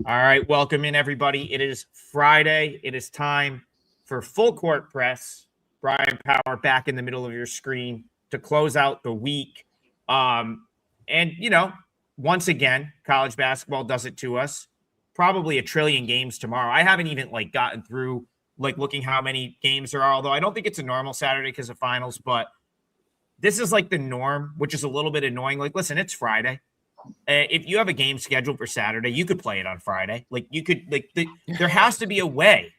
All right, welcome in, everybody. It is Friday. It is time for Full Court Press. Brian Power back in the middle of your screen to close out the week. Once again, college basketball does it to us. Probably a trillion games tomorrow. I haven't even gotten through looking how many games there are, although I don't think it's a normal Saturday because of finals, but this is the norm, which is a little bit annoying. Listen, it's Friday. If you have a game scheduled for Saturday, you could play it on Friday. There has to be a way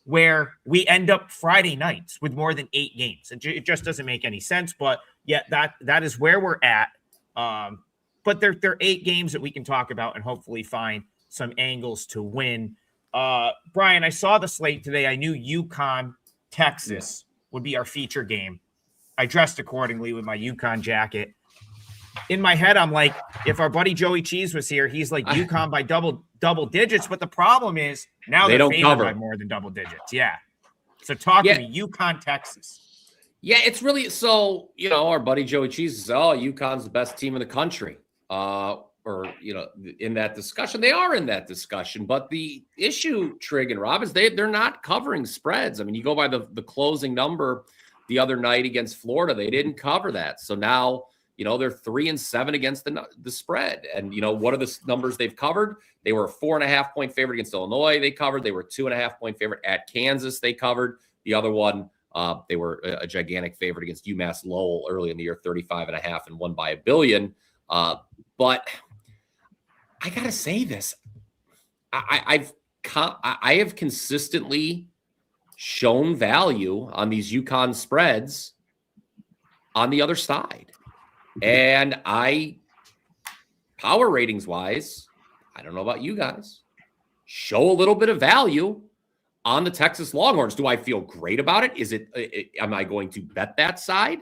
where we end up Friday nights with more than 8 games. It just doesn't make any sense. But yeah, that is where we're at. But there are 8 games that we can talk about and hopefully find some angles to win. Brian, I saw the slate today. I knew UConn, Texas would be our feature game. I dressed accordingly with my UConn jacket. In my head, I'm like, if our buddy Joey Cheese was here, he's like UConn by double digits. But the problem is now they're favored by more than double digits. Yeah. So talk to me, UConn, Texas. Yeah, it's really so, our buddy Joey Cheese says, UConn's the best team in the country. In that discussion, they are in that discussion. But the issue, Trigg and Rob, is they're not covering spreads. I mean, you go by the closing number the other night against Florida, they didn't cover that. So now, they're 3-7 against the spread. And, what are the numbers they've covered? They were a 4.5-point favorite against Illinois. They covered. They were a 2.5-point favorite at Kansas. They covered. The other one, they were a gigantic favorite against UMass-Lowell early in the year, 35.5 and won by $1 billion. But I got to say this. I have consistently shown value on these UConn spreads on the other side. And power ratings wise, I don't know about you guys, show a little bit of value on the Texas Longhorns. Do I feel great about it? Am I going to bet that side?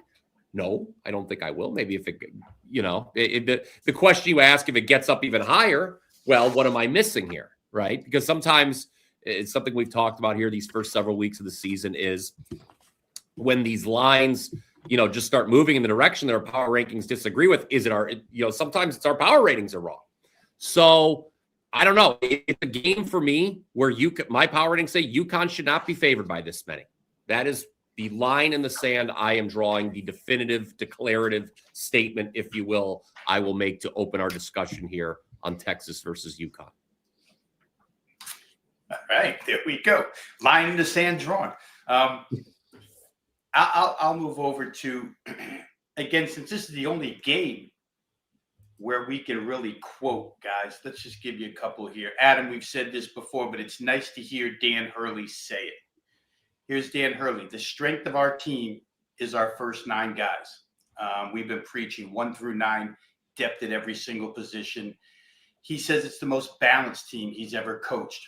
No, I don't think I will. Maybe if the question you ask, if it gets up even higher, well, what am I missing here? Right? Because sometimes it's something we've talked about here these first several weeks of the season is when these lines just start moving in the direction that our power rankings disagree with. Is it sometimes it's our power ratings are wrong. So I don't know. It's a game for me where my power ratings say UConn should not be favored by this many. That is the line in the sand I am drawing, the definitive, declarative statement, if you will, I will make to open our discussion here on Texas versus UConn. All right, there we go. Line in the sand drawn. I'll move over to, again, since this is the only game where we can really quote, guys, let's just give you a couple here. Adam, we've said this before, but it's nice to hear Dan Hurley say it. Here's Dan Hurley. The strength of our team is our first 9 guys. We've been preaching 1 through 9, depth at every single position. He says it's the most balanced team he's ever coached.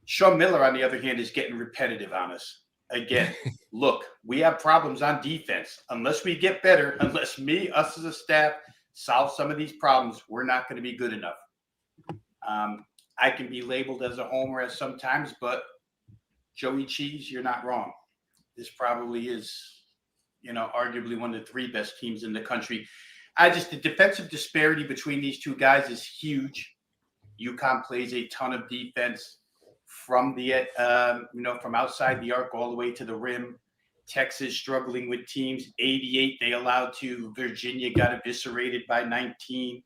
Sean Miller, on the other hand, is getting repetitive on us. Again, look, we have problems on defense. Unless we get better, unless us as a staff, solve some of these problems, we're not going to be good enough. I can be labeled as a homer at sometimes, but Joey Cheese, you're not wrong. This probably is, arguably one of the 3 best teams in the country. The defensive disparity between these 2 guys is huge. UConn plays a ton of defense from the from outside the arc all the way to the rim. Texas struggling with teams. 88 they allowed to. Virginia got eviscerated by 19.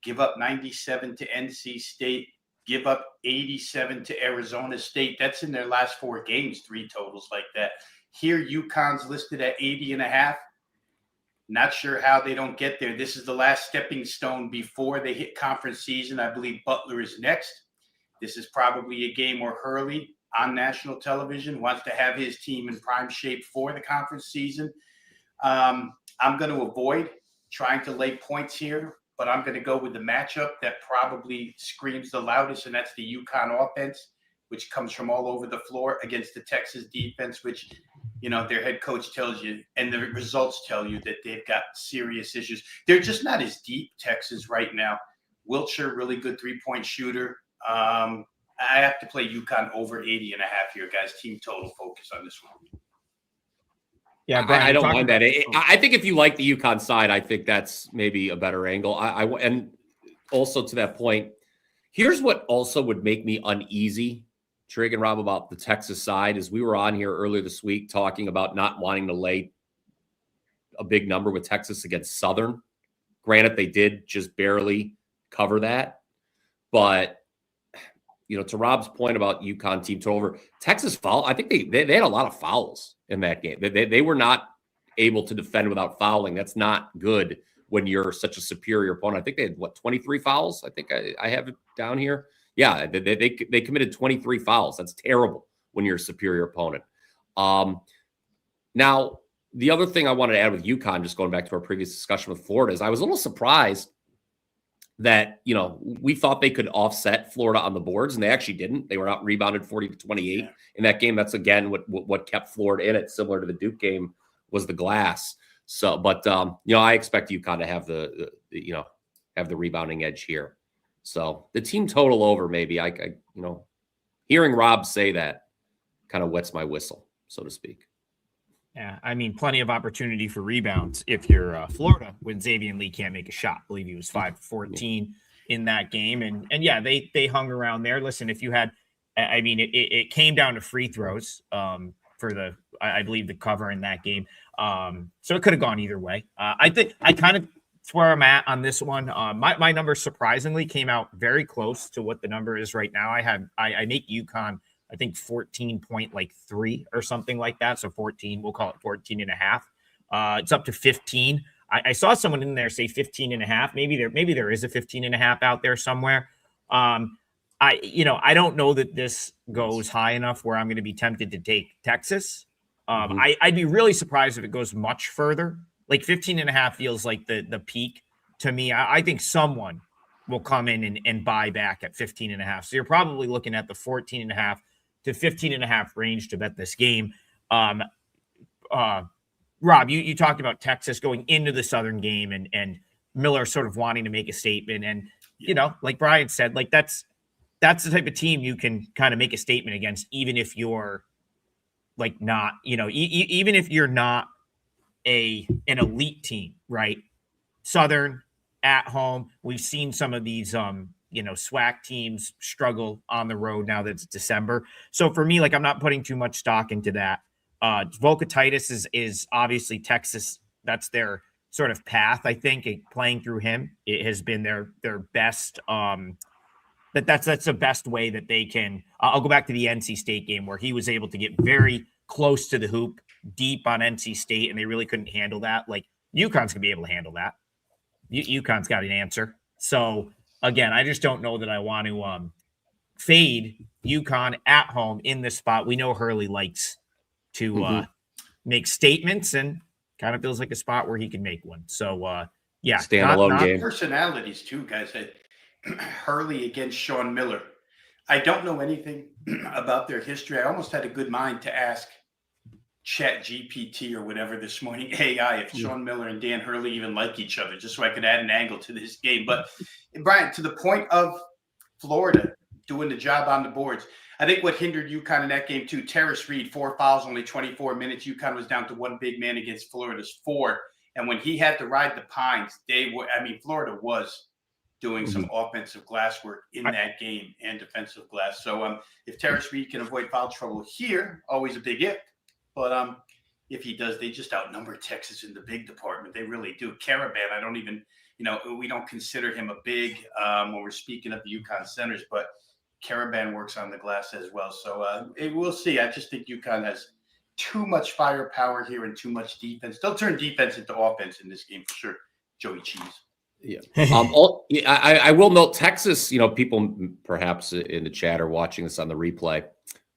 Give up 97 to NC State. Give up 87 to Arizona State. That's in their last 4 games, 3 totals like that. Here, UConn's listed at 80.5. Not sure how they don't get there. This is the last stepping stone before they hit conference season. I believe Butler is next. This is probably a game where Hurley on national television wants to have his team in prime shape for the conference season. I'm going to avoid trying to lay points here, but I'm going to go with the matchup that probably screams the loudest, and that's the UConn offense, which comes from all over the floor against the Texas defense, which, their head coach tells you, and the results tell you that they've got serious issues. They're just not as deep, Texas, right now. Wiltshire, really good 3-point shooter. I have to play UConn over 80.5 here, guys. Team total focus on this one. Yeah, Brian, I don't mind that. I think if you like the UConn side, I think that's maybe a better angle. And also to that point, Here's what also would make me uneasy, Trigg and Rob, about the Texas side is we were on here earlier this week talking about not wanting to lay a big number with Texas against Southern. Granted, they did just barely cover that. But, to Rob's point about UConn team turnover, Texas foul, I think they had a lot of fouls in that game. They were not able to defend without fouling. That's not good when you're such a superior opponent. I think they had, 23 fouls? I think I have it down here. Yeah, they committed 23 fouls. That's terrible when you're a superior opponent. Now, the other thing I wanted to add with UConn, just going back to our previous discussion with Florida, is I was a little surprised that, we thought they could offset Florida on the boards, and they actually didn't. They were out rebounded 40-28 in that game. That's, again, what kept Florida in it, similar to the Duke game, was the glass. So, but, I expect UConn to have have the rebounding edge here. So the team total over, maybe, I hearing Rob say that kind of wets my whistle, so to speak. Yeah, I mean, plenty of opportunity for rebounds if you're Florida when Xavier Lee can't make a shot. I believe he was 5-14 in that game. And yeah, they hung around there. Listen, if you had, I mean, it came down to free throws for I believe the cover in that game. So it could have gone either way. I think I kind of, that's where I'm at on this one. My number surprisingly came out very close to what the number is right now. I make UConn, I think 14.3 or something like that. So 14, we'll call it 14 and a half. It's up to 15. I saw someone in there say 15 and a half. Maybe there is a 15 and a half out there somewhere. I don't know that this goes high enough where I'm going to be tempted to take Texas. I'd be really surprised if it goes much further. Like 15 and a half feels like the peak to me. I think someone will come in and buy back at 15 and a half. So you're probably looking at the 14 and a half to 15 and a half range to bet this game. Rob, you talked about Texas going into the Southern game and Miller sort of wanting to make a statement. And, like Brian said, like that's the type of team you can kind of make a statement against, even if you're like not, even if you're not an elite team, right? Southern at home. We've seen some of these, SWAC teams struggle on the road now that it's December. So for me, like, I'm not putting too much stock into that. Volcatitis is obviously Texas. That's their sort of path. I think playing through him, it has been their best. That's the best way that they can. I'll go back to the NC State game where he was able to get very close to the hoop, deep on NC State, and they really couldn't handle that. Like UConn's gonna be able to handle that. UConn's got an answer. So again, I just don't know that I want to fade UConn at home in this spot. We know Hurley likes to make statements, and kind of feels like a spot where he can make one. So yeah, standalone game. Personalities too, guys. Hurley against Sean Miller. I don't know anything about their history. I almost had a good mind to ask Chat GPT or whatever this morning, AI, if Sean Miller and Dan Hurley even like each other, just so I could add an angle to this game. But Brian, to the point of Florida doing the job on the boards, I think what hindered UConn in that game too, Terrace Reed, 4 fouls, only 24 minutes. UConn was down to one big man against Florida's 4. And when he had to ride the pines, Florida was doing some offensive glass work in that game and defensive glass. So if Terrace Reed can avoid foul trouble here, always a big if. But if he does, they just outnumber Texas in the big department. They really do. Caravan, I don't even, we don't consider him a big when we're speaking of the UConn centers, but Caravan works on the glass as well. So we'll see. I just think UConn has too much firepower here and too much defense. They'll turn defense into offense in this game for sure. Joey Cheese. Yeah. I will note Texas, people perhaps in the chat are watching this on the replay.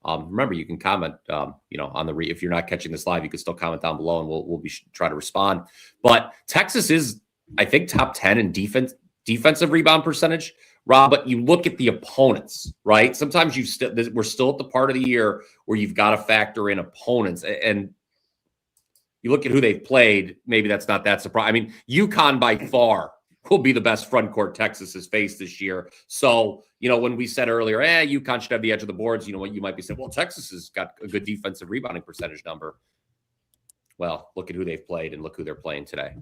Remember, you can comment, on if you're not catching this live, you can still comment down below and we'll try to respond. But Texas is, I think, top 10 in defensive rebound percentage, Rob, but you look at the opponents, right? Sometimes we're still at the part of the year where you've got to factor in opponents, and you look at who they've played. Maybe that's not that surprising. I mean, UConn by far will be the best front court Texas has faced this year. So, when we said earlier, UConn should have the edge of the boards, what you might be saying, well, Texas has got a good defensive rebounding percentage number. Well, look at who they've played and look who they're playing today.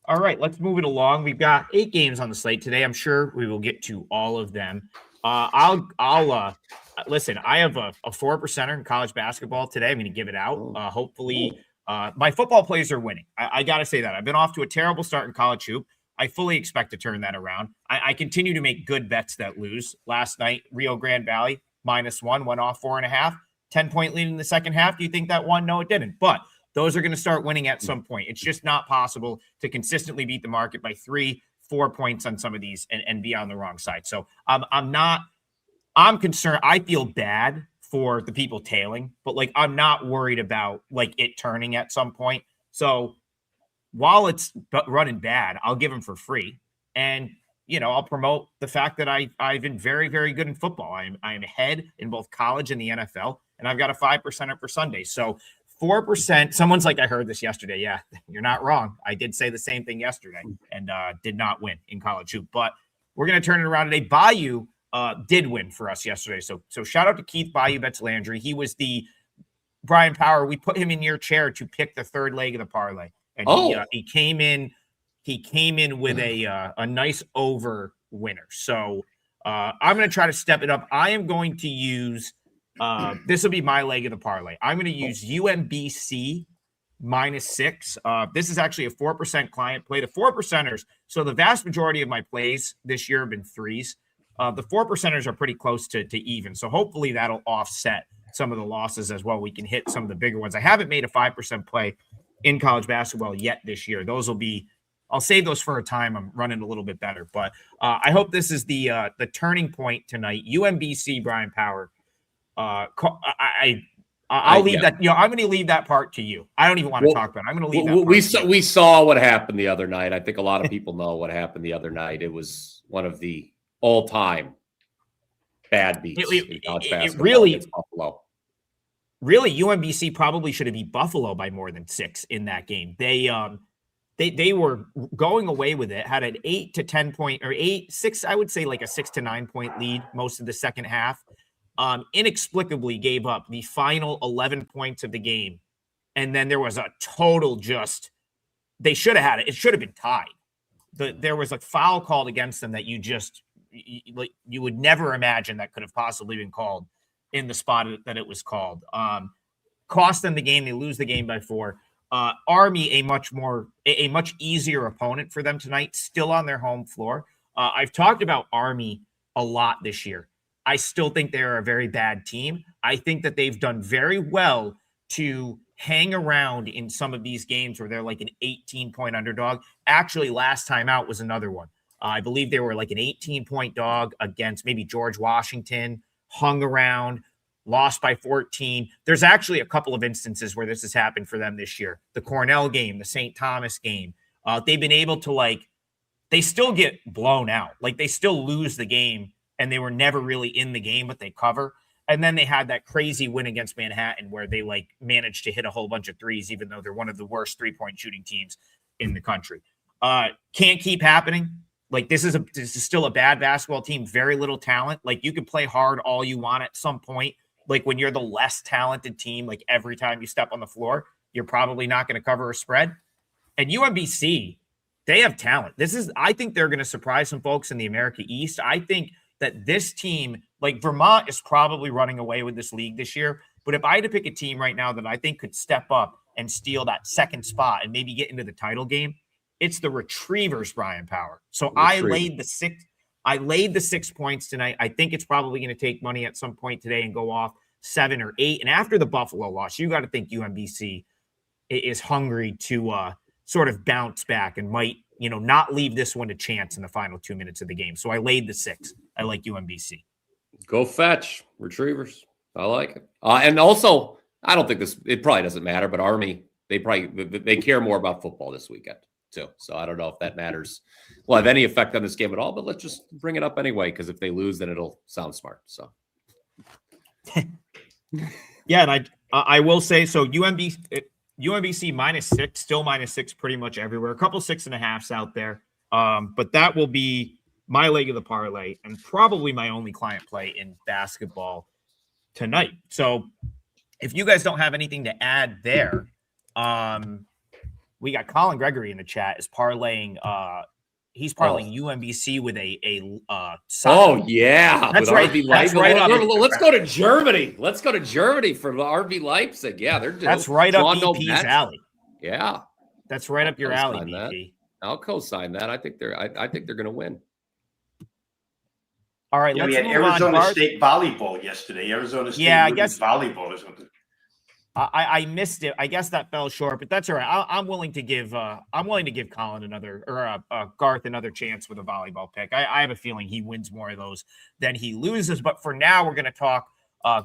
All right, let's move it along. We've got 8 games on the slate today. I'm sure we will get to all of them. I'll listen. I have a 4%er in college basketball today. I'm going to give it out. Hopefully, my football players are winning. I got to say that. I've been off to a terrible start in college hoop. I fully expect to turn that around. I continue to make good bets that lose. Last night, Rio Grande Valley -1 went off 4.5, 10-point lead in the second half. Do you think that won? No, it didn't. But those are going to start winning at some point. It's just not possible to consistently beat the market by 3-4 points on some of these and be on the wrong side. So I'm concerned. I feel bad for the people tailing, but like, I'm not worried about like it turning at some point. So while it's running bad, I'll give them for free. And, I'll promote the fact that I've been very, very good in football. I'm ahead in both college and the NFL, and I've got a 5%er for Sunday. So 4%. Someone's like, I heard this yesterday. Yeah, you're not wrong. I did say the same thing yesterday and did not win in college hoop, but we're going to turn it around today. Bayou did win for us yesterday. So shout out to Keith Bayou Betts Landry. He was the Brian Power. We put him in your chair to pick the third leg of the parlay. And he came in with a nice over winner. So I'm going to try to step it up. I am going to use this will be my leg of the parlay. I'm going to use UMBC -6. This is actually a 4% client play. The 4%ers. So the vast majority of my plays this year have been 3s. The 4%ers are pretty close to even. So hopefully that'll offset some of the losses as well. We can hit some of the bigger ones. I haven't made a 5% play in college basketball yet this year. Those will be, I'll save those for a time. I'm running a little bit better, but I hope this is the turning point tonight. UMBC, Brian Power. I'll leave that. I'm going to leave that part to you. I don't even want to talk about it. I'm going to leave that. We saw what happened the other night. I think a lot of people know what happened the other night. It was one of the all-time bad beats. It really, Buffalo. Really, UMBC probably should have beat Buffalo by more than 6 in that game. They were going away with it. Had an 8 to 10 point or 6. I would say like a 6 to 9 point lead most of the second half. Inexplicably gave up the final 11 points of the game. And then there was a total they should have had it. It should have been tied. There was a foul called against them that you would never imagine that could have possibly been called in the spot that it was called. Cost them the game. They lose the game by 4. Army, a much easier opponent for them tonight, still on their home floor. I've talked about Army a lot this year. I still think they're a very bad team. I think that they've done very well to hang around in some of these games where they're like an 18-point underdog. Actually, last time out was another one. I believe they were like an 18-point dog against maybe George Washington, hung around, lost by 14. There's actually a couple of instances where this has happened for them this year. The Cornell game, the St. Thomas game. They've been able to they still get blown out. They still lose the game. And they were never really in the game, but they cover. And then they had that crazy win against Manhattan where they managed to hit a whole bunch of threes, even though they're one of the worst 3-point shooting teams in the country. Can't keep happening. This is still a bad basketball team, very little talent. You can play hard all you want at some point. When you're the less talented team, every time you step on the floor, you're probably not going to cover a spread. And UMBC, they have talent. I think they're going to surprise some folks in the America East. I think that this team, Vermont is probably running away with this league this year. But if I had to pick a team right now that I think could step up and steal that second spot and maybe get into the title game, it's the Retrievers, Brian Power. So I laid the 6 points tonight. I think it's probably going to take money at some point today and go off 7 or 8. And after the Buffalo loss, you got to think UMBC is hungry to sort of bounce back and might, not leave this one to chance in the final 2 minutes of the game. So I laid the 6. I like UMBC. Go fetch Retrievers. I like it. And also, I don't think it probably doesn't matter, but Army, they care more about football this weekend too. So I don't know if that matters. Will have any effect on this game at all, but let's just bring it up anyway. Cause if they lose, then it'll sound smart. So. Yeah. And I will say, so UMBC -6, still -6 pretty much everywhere. A couple 6.5s out there. But that will be my leg of the parlay and probably my only client play in basketball tonight. So if you guys don't have anything to add there, We got Colin Gregory in the chat is parlaying. He's parlaying UMBC with a Oh yeah, that's with right. RB That's Leipzig. right up. Let's go to Germany. Let's go to Germany for RB Leipzig. Yeah, that's right up BP's alley. Yeah, that's right up your alley, BP. I'll co-sign that. I think they're going to win. All right, we had Arizona State volleyball yesterday. Arizona State women's volleyball or something. I missed it. I guess that fell short, but that's all right. I'm willing to give Colin Garth another chance with a volleyball pick. I have a feeling he wins more of those than he loses. But for now, we're going to talk.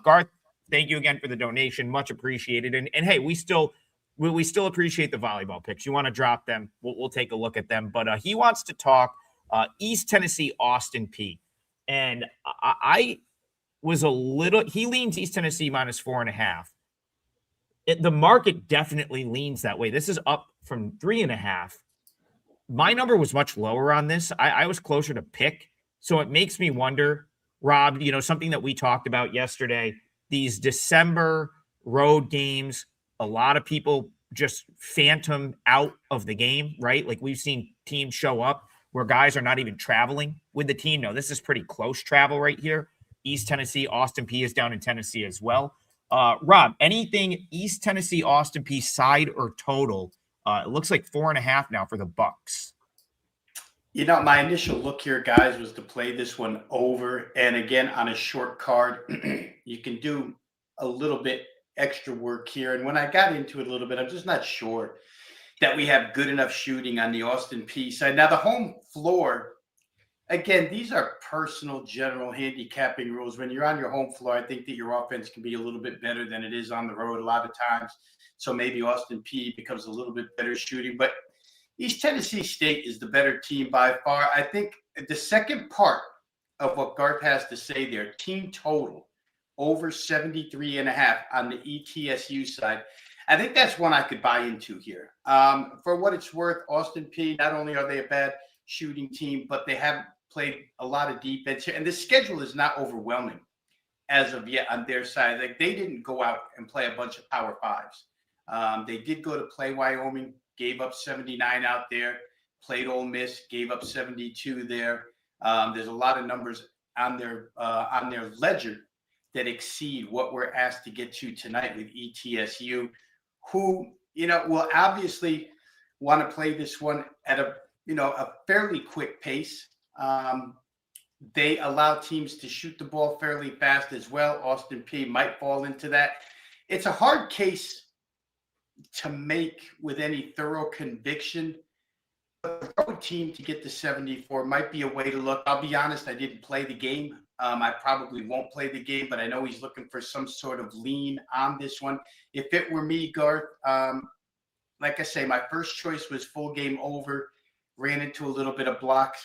Garth, thank you again for the donation, much appreciated. And hey, we still appreciate the volleyball picks. You want to drop them? We'll take a look at them. But he wants to talk East Tennessee Austin Peay, and I was a little. He leans East Tennessee -4.5. The market definitely leans that way. This is up from 3.5. My number was much lower on this. I was closer to pick. So it makes me wonder, Rob, something that we talked about yesterday, these December road games, a lot of people just phantom out of the game, right? Like we've seen teams show up where guys are not even traveling with the team. No, this is pretty close travel right here. East Tennessee, Austin Peay is down in Tennessee as well. Rob, anything East Tennessee, Austin Peay side or total? It looks like 4.5 now for the Bucks. My initial look here, guys, was to play this one over. And again, on a short card, you can do a little bit extra work here. And when I got into it a little bit, I'm just not sure that we have good enough shooting on the Austin Peay side. Now, the home floor, again, these are personal general handicapping rules. When you're on your home floor, I think that your offense can be a little bit better than it is on the road a lot of times. So maybe Austin Peay becomes a little bit better shooting. But East Tennessee State is the better team by far. I think the second part of what Garth has to say there, team total over 73.5 on the ETSU side. I think that's one I could buy into here. For what it's worth, Austin Peay, not only are they a bad shooting team, but they have played a lot of defense here, and the schedule is not overwhelming as of yet on their side. Like they didn't go out and play a bunch of Power Fives. They did go to play Wyoming, gave up 79 out there, played Ole Miss, gave up 72 there. There's a lot of numbers on their ledger that exceed what we're asked to get to tonight with ETSU, who will obviously want to play this one at a fairly quick pace. They allow teams to shoot the ball fairly fast as well. Austin Peay might fall into that. It's a hard case to make with any thorough conviction. But the road team to get to 74 might be a way to look. I'll be honest, I didn't play the game. I probably won't play the game, but I know he's looking for some sort of lean on this one. If it were me, Garth, like I say, my first choice was full game over. Ran into a little bit of blocks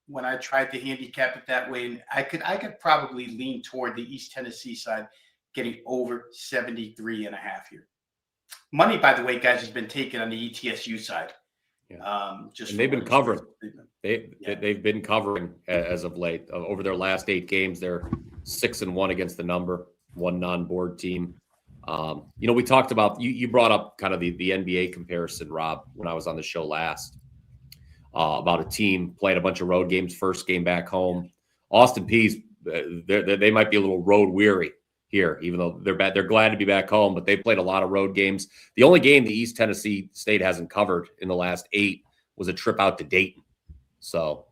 when I tried to handicap it that way. And I could probably lean toward the East Tennessee side, getting over 73.5 here. Money, by the way, guys, has been taken on the ETSU side. Yeah. And they've been covering. They've been covering as of late. Over their last 8 games, they're 6-1 against the number, one non-board team. We talked about, you brought up kind of the NBA comparison, Rob, when I was on the show last. About a team playing a bunch of road games, first game back home. Austin Peay's, they might be a little road weary here, even though they're glad to be back home, but they played a lot of road games. The only game the East Tennessee State hasn't covered in the last 8 was a trip out to Dayton. So,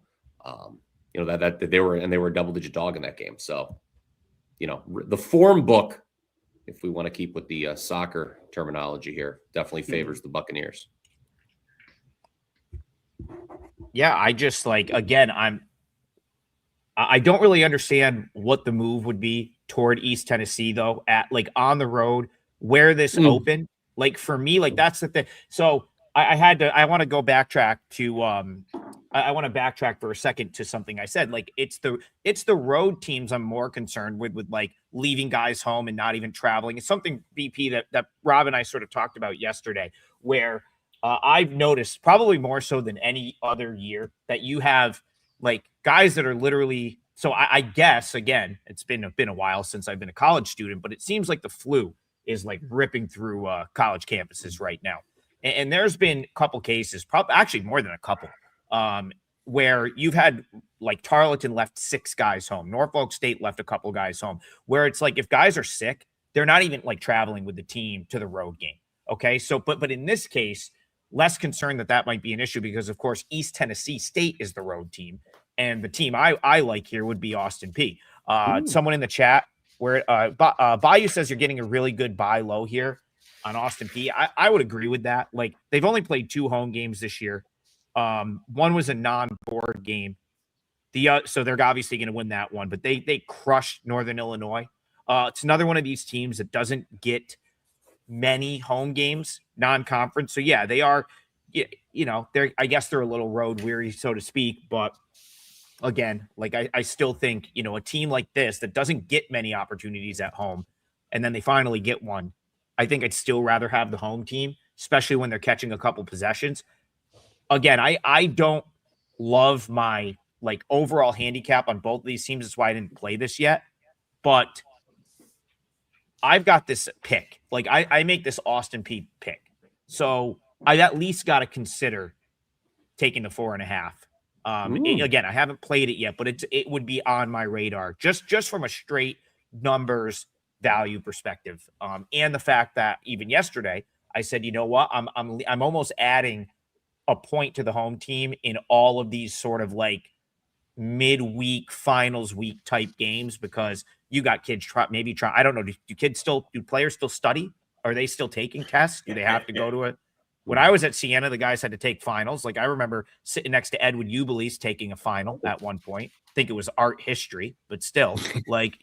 that they were a double-digit dog in that game. So, the form book, if we want to keep with the soccer terminology here, definitely favors the Buccaneers. Yeah, I just again, I don't really understand what the move would be toward East Tennessee though, at on the road where this open. For me, that's the thing. So I want to go backtrack to I want to backtrack for a second to something I said. It's the road teams I'm more concerned with leaving guys home and not even traveling. It's something BP that Rob and I sort of talked about yesterday, where I've noticed probably more so than any other year that you have guys that are literally. So I guess, again, it's been a while since I've been a college student, but it seems like the flu is ripping through college campuses right now. And there's been a couple cases, probably actually more than a couple, where you've had like Tarleton left 6 guys home. Norfolk State left a couple guys home, where it's like if guys are sick, they're not even like traveling with the team to the road game. Okay. So, but in this case, less concerned that might be an issue because, of course, East Tennessee State is the road team. And the team I like here would be Austin Peay. Someone in the chat where Bayou says you're getting a really good buy low here on Austin Peay. I would agree with that. Like, they've only played 2 home games this year. One was a non-board game. So they're obviously going to win that one, but they crushed Northern Illinois. It's another one of these teams that doesn't get many home games, non-conference. So yeah, they are, I guess they're a little road weary, so to speak. But again, like I still think, a team like this that doesn't get many opportunities at home, and then they finally get one, I think I'd still rather have the home team, especially when they're catching a couple possessions. Again, I don't love my like overall handicap on both of these teams. That's why I didn't play this yet. But I've got this pick. Like I make this Austin Peay pick. So I at least got to consider taking the 4.5. Again, I haven't played it yet, but it would be on my radar just from a straight numbers value perspective. And the fact that even yesterday I said, you know what, I'm almost adding a point to the home team in all of these sort of like midweek finals week type games, because you got kids try. I don't know. Do players still study? Are they still taking tests? Do they have to go to it? When I was at Siena, the guys had to take finals. Like I remember sitting next to Edwin Ubelis taking a final at one point. I think it was art history, but still, like,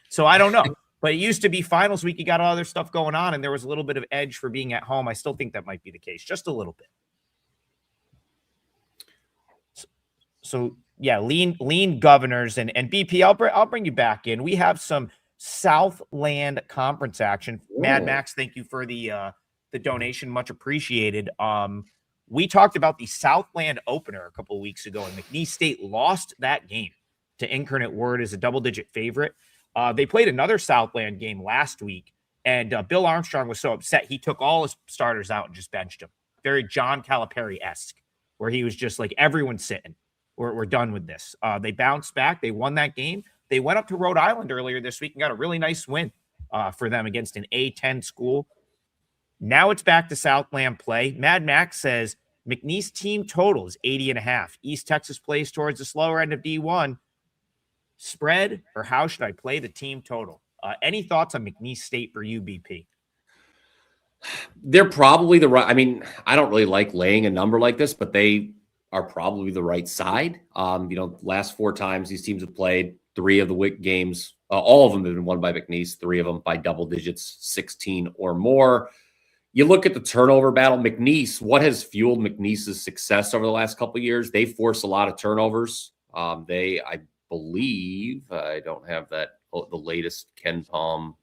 so I don't know. But it used to be finals week. You got all other stuff going on, and there was a little bit of edge for being at home. I still think that might be the case, just a little bit. So yeah, lean Governors and BP. I'll bring you back in. We have some Southland Conference action. Ooh. Mad Max, thank you for the donation, much appreciated. We talked about the Southland opener a couple of weeks ago, and McNeese State lost that game to Incarnate Word as a double-digit favorite. They played another Southland game last week, and Bill Armstrong was so upset he took all his starters out and just benched them. Very John Calipari-esque, where he was just like, everyone's sitting. We're done with this. They bounced back. They won that game. They went up to Rhode Island earlier this week and got a really nice win for them against an A-10 school. Now it's back to Southland play. Mad Max says McNeese team total is 80.5. East Texas plays towards the slower end of D1. Spread, or how should I play the team total? Any thoughts on McNeese State for UBP? They're probably the right. I mean, I don't really like laying a number like this, but they are probably the right side. Last 4 times these teams have played, 3 of the WIC games, all of them have been won by McNeese, 3 of them by double digits, 16 or more. You look at the turnover battle, McNeese, what has fueled McNeese's success over the last couple of years? They force a lot of turnovers. I believe, I don't have the latest Ken Palm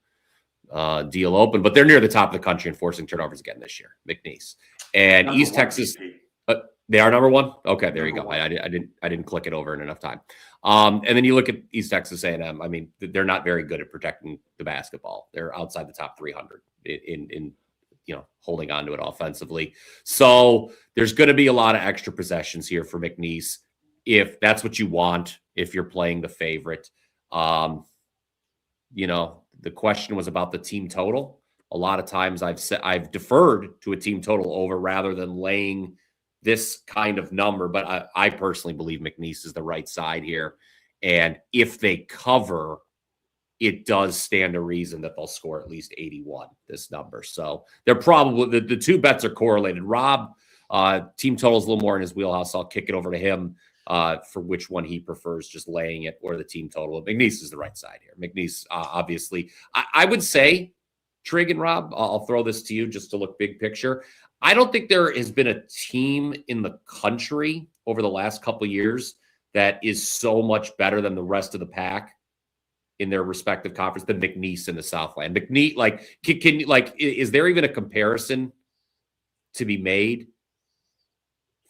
deal open, but they're near the top of the country in forcing turnovers again this year, McNeese. And number East Texas, they are number 1. Okay, there you go. I didn't click it over in enough time. And then you look at East Texas A&M. I mean, they're not very good at protecting the basketball. They're outside the top 300 in holding on to it offensively. So there's going to be a lot of extra possessions here for McNeese if that's what you want. If you're playing the favorite, the question was about the team total. A lot of times I've deferred to a team total over rather than laying this kind of number, but I personally believe McNeese is the right side here. And if they cover, it does stand to reason that they'll score at least 81, this number. So they're probably, the 2 bets are correlated. Rob, team total is a little more in his wheelhouse. I'll kick it over to him for which one he prefers, just laying it or the team total. McNeese is the right side here. McNeese, obviously, I would say, Trigg and Rob, I'll throw this to you just to look big picture. I don't think there has been a team in the country over the last couple of years that is so much better than the rest of the pack in their respective conference than McNeese in the Southland. McNeese, is there even a comparison to be made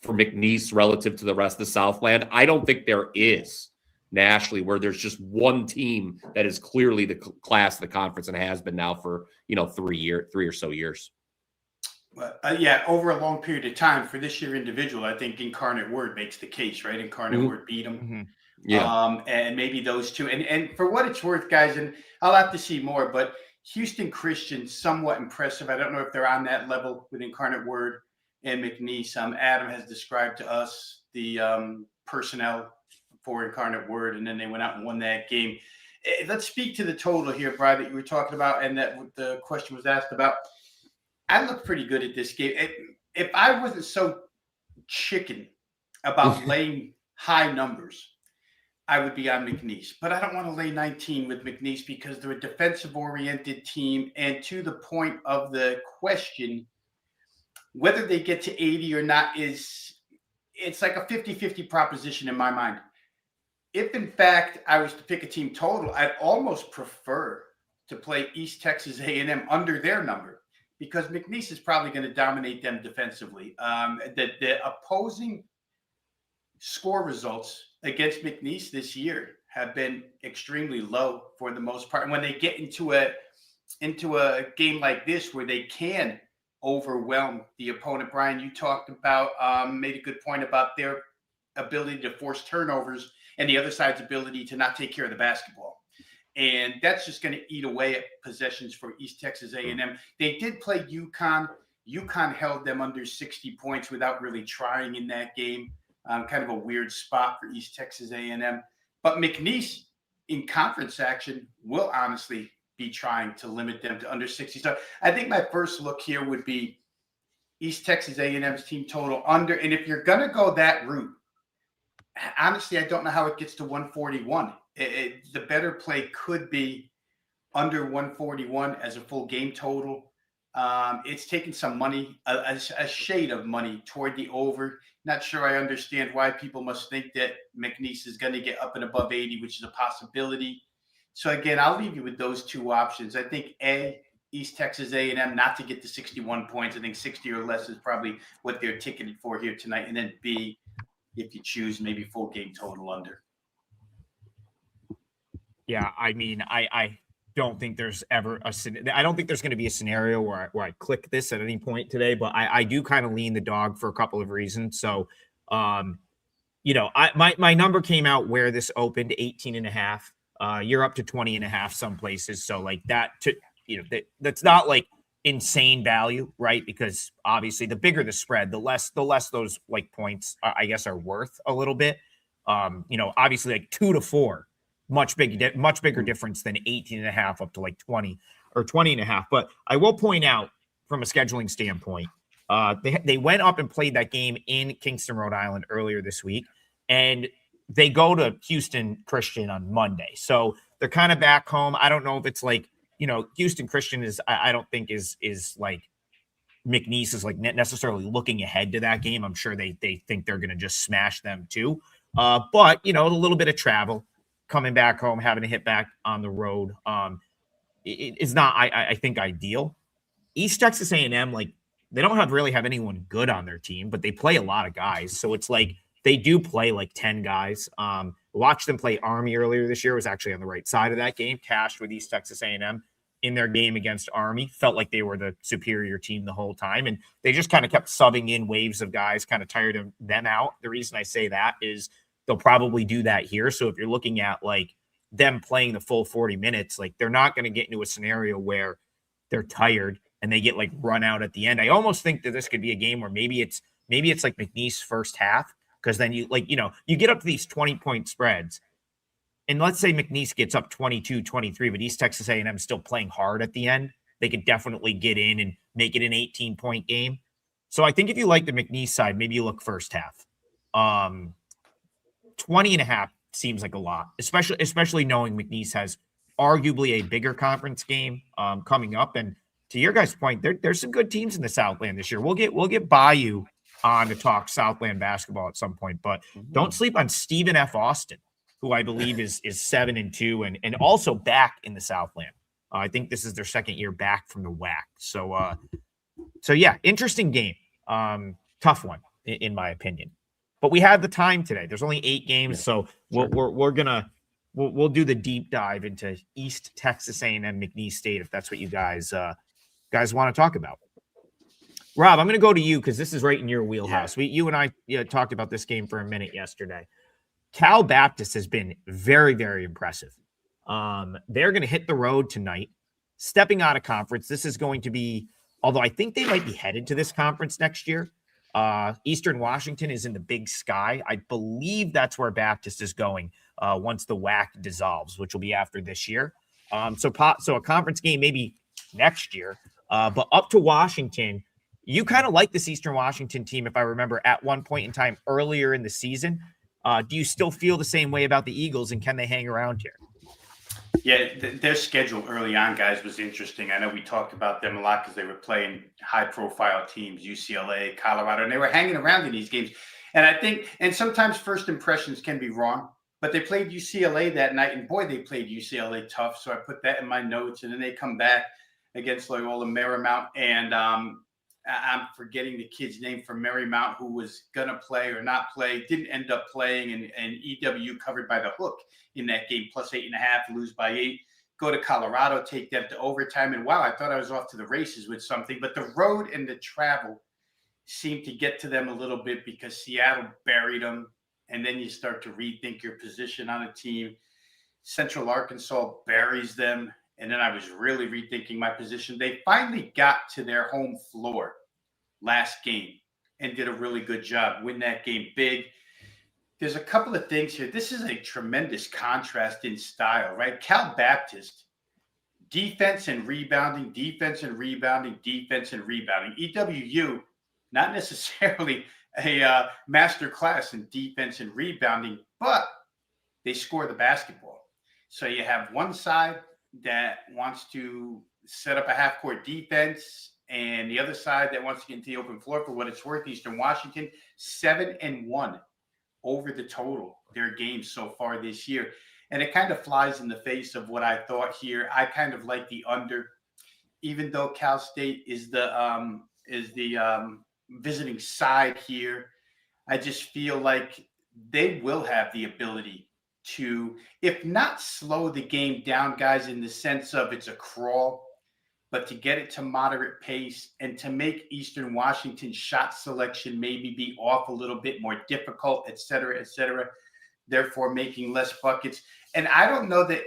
for McNeese relative to the rest of the Southland? I don't think there is nationally, where there's just one team that is clearly the class of the conference and has been now for 3 or so years. Yeah, over a long period of time for this year individual, I think Incarnate Word makes the case, right? Incarnate Word beat them. Mm-hmm. Yeah. And maybe those two. And for what it's worth, guys, and I'll have to see more, but Houston Christian, somewhat impressive. I don't know if they're on that level with Incarnate Word and McNeese. Adam has described to us the personnel for Incarnate Word, and then they went out and won that game. Let's speak to the total here, Brian, that you were talking about, and that the question was asked about. I look pretty good at this game. If I wasn't so chicken about laying high numbers, I would be on McNeese. But I don't want to lay 19 with McNeese because they're a defensive-oriented team. And to the point of the question, whether they get to 80 or not it's like a 50-50 proposition in my mind. If, in fact, I was to pick a team total, I'd almost prefer to play East Texas A&M under their number, because McNeese is probably going to dominate them defensively. The opposing score results against McNeese this year have been extremely low for the most part. And when they get into a game like this where they can overwhelm the opponent, Brian, you talked about, made a good point about their ability to force turnovers and the other side's ability to not take care of the basketball. And that's just going to eat away at possessions for East Texas A&M. They did play UConn. UConn held them under 60 points without really trying in that game. Kind of a weird spot for East Texas A&M. But McNeese in conference action will honestly be trying to limit them to under 60. So I think my first look here would be East Texas A&M's team total under. And if you're going to go that route, honestly, I don't know how it gets to 141. The better play could be under 141 as a full game total. It's taken some money, a shade of money toward the over. Not sure I understand why people must think that McNeese is going to get up and above 80, which is a possibility. So again, I'll leave you with those two options. I think East Texas A&M not to get to 61 points. I think 60 or less is probably what they're ticketed for here tonight. And then B, if you choose, maybe full game total under. Yeah, I mean, I don't think there's ever I don't think there's going to be a scenario where I click this at any point today, but I do kind of lean the dog for a couple of reasons. So, my number came out where this opened 18.5. You're up to 20.5 some places. So like that, that's not like insane value, right? Because obviously the bigger the spread, the less those like points, I guess, are worth a little bit. Obviously like 2 to 4. Much bigger difference than 18.5 up to like 20 or 20.5. But I will point out from a scheduling standpoint, they went up and played that game in Kingston, Rhode Island earlier this week, and they go to Houston Christian on Monday. So they're kind of back home. I don't know if it's like, Houston Christian is, I don't think is like McNeese is like necessarily looking ahead to that game. I'm sure they think they're going to just smash them too. But a little bit of travel, coming back home, having to hit back on the road, it's not, I think, ideal. East Texas A&M, like, they don't really have anyone good on their team, but they play a lot of guys. So it's like they do play like 10 guys. Watched them play Army earlier this year. Was actually on the right side of that game, cashed with East Texas A&M in their game against Army. Felt like they were the superior team the whole time, and they just kind of kept subbing in waves of guys, kind of tired of them out. The reason I say that is they'll probably do that here. So if you're looking at like them playing the full 40 minutes, like they're not going to get into a scenario where they're tired and they get like run out at the end. I almost think that this could be a game where maybe it's like McNeese first half, because then you get up to these 20-point spreads, and let's say McNeese gets up 22-23, but East Texas A&M is still playing hard at the end. They could definitely get in and make it an 18-point game. So I think if you like the McNeese side, maybe you look first half. 20.5 seems like a lot, especially knowing McNeese has arguably a bigger conference game coming up. And to your guys' point, there's some good teams in the Southland this year. We'll get Bayou on to talk Southland basketball at some point, but don't sleep on Stephen F. Austin, who I believe is 7-2 and also back in the Southland. I think this is their second year back from the WAC. So yeah, interesting game. Tough one in my opinion. But we had the time today. There's only 8 games, so we'll do the deep dive into East Texas A&M McNeese State if that's what you guys want to talk about. Rob, I'm going to go to you because this is right in your wheelhouse. You and I talked about this game for a minute yesterday. Cal Baptist has been very, very impressive. They're going to hit the road tonight, stepping out of conference. This is going to be, although I think they might be headed to this conference next year. Eastern Washington is in the Big Sky. I believe that's where Baptist is going once the WAC dissolves, which will be after this year. So a conference game maybe next year, but up to Washington. You kind of like this Eastern Washington team, if I remember, at one point in time earlier in the season. Do you still feel the same way about the Eagles, and can they hang around here? Yeah, their schedule early on, guys, was interesting. I know we talked about them a lot because they were playing high-profile teams, UCLA, Colorado, and they were hanging around in these games. And I think, and sometimes first impressions can be wrong, but they played UCLA that night, and boy, they played UCLA tough. So I put that in my notes, and then they come back against Loyola Marymount, and I'm forgetting the kid's name from Marymount who was going to play or not play, didn't end up playing, and EW covered by the hook in that game, plus 8.5, lose by 8, go to Colorado, take them to overtime. And wow, I thought I was off to the races with something, but the road and the travel seemed to get to them a little bit because Seattle buried them. And then you start to rethink your position on a team. Central Arkansas buries them. And then I was really rethinking my position. They finally got to their home floor last game and did a really good job. Win that game big. There's a couple of things here. This is a tremendous contrast in style, right? Cal Baptist, defense and rebounding, defense and rebounding, defense and rebounding. EWU, not necessarily a master class in defense and rebounding, but they score the basketball. So you have one side that wants to set up a half-court defense, and the other side that wants to get into the open floor. For what it's worth, Eastern Washington, 7-1 over the total, their games so far this year. And it kind of flies in the face of what I thought here. I kind of like the under, even though Cal State is the visiting side here. I just feel like they will have the ability to, if not slow the game down, guys, in the sense of it's a crawl, but to get it to moderate pace and to make Eastern Washington's shot selection maybe be off a little bit more difficult, et cetera, therefore making less buckets. And I don't know that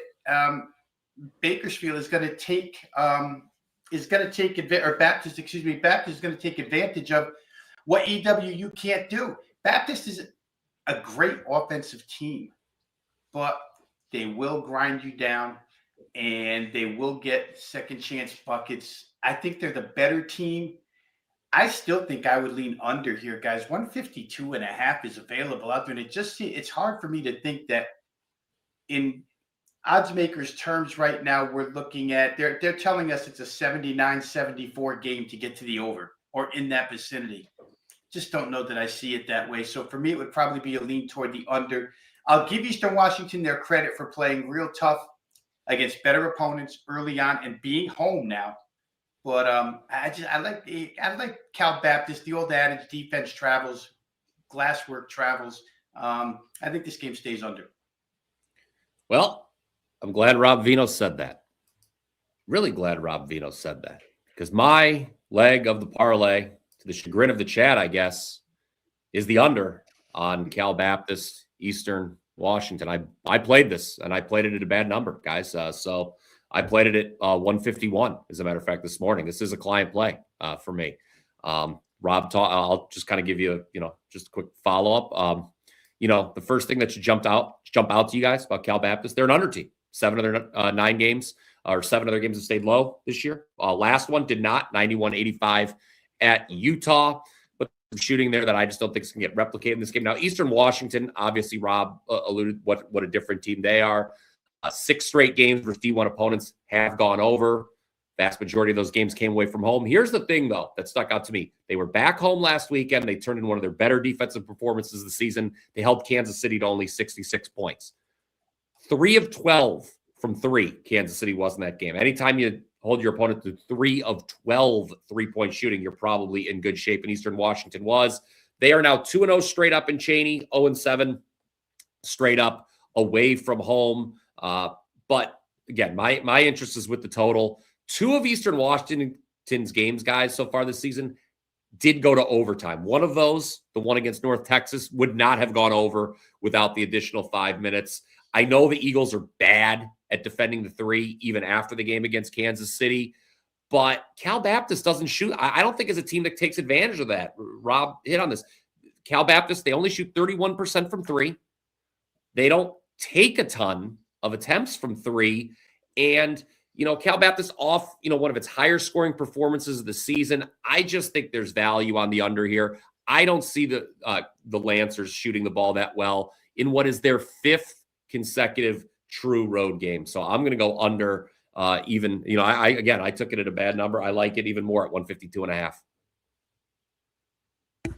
Bakersfield is going to take Baptist is going to take advantage of what EWU can't do. Baptist is a great offensive team, but they will grind you down and they will get second chance buckets. I think they're the better team. I still think I would lean under here, guys. 152.5 is available out there. And it's hard for me to think that in odds makers terms right now, we're looking at, they're telling us it's a 79-74 game to get to the over or in that vicinity. Just don't know that I see it that way. So for me, it would probably be a lean toward the under. I'll give Eastern Washington their credit for playing real tough against better opponents early on and being home now. But I like Cal Baptist, the old adage, defense travels, glasswork travels. I think this game stays under. Well, I'm glad Rob Veno said that. Really glad Rob Veno said that, because my leg of the parlay, to the chagrin of the chat, I guess, is the under on Cal Baptist, Eastern Washington. I played this, and I played it at a bad number, guys. So I played it at 151, as a matter of fact, this morning. This is a client play for me. Rob, I'll just kind of give you, just a quick follow-up. The first thing that should jump out to you guys about Cal Baptist, they're an under team. 7 of their 9 games, or 7 of their games have stayed low this year. Last one did not, 91-85 at Utah. But some shooting there that I just don't think is going to get replicated in this game. Now, Eastern Washington, obviously, Rob alluded what a different team they are. 6 straight games versus D1 opponents have gone over. Vast majority of those games came away from home. Here's the thing, though, that stuck out to me. They were back home last weekend. They turned in one of their better defensive performances of the season. They held Kansas City to only 66 points. 3 of 12 from 3, Kansas City was in that game. Anytime you hold your opponent to 3 of 12 3-point shooting, you're probably in good shape, and Eastern Washington was. They are now 2-0 straight up in Cheney, 0-7 straight up away from home. But again, my interest is with the total. 2 of Eastern Washington's games, guys, so far this season did go to overtime. One of those, the one against North Texas, would not have gone over without the additional 5 minutes. I know the Eagles are bad at defending the three, even after the game against Kansas City, but Cal Baptist doesn't shoot. I don't think it's a team that takes advantage of that. Rob hit on this. Cal Baptist, they only shoot 31% from three. They don't take a ton of attempts from three. And, Cal Baptist off, one of its higher scoring performances of the season. I just think there's value on the under here. I don't see the Lancers shooting the ball that well in what is their fifth consecutive true road game. So I'm going to go under even, I took it at a bad number. I like it even more at 152.5.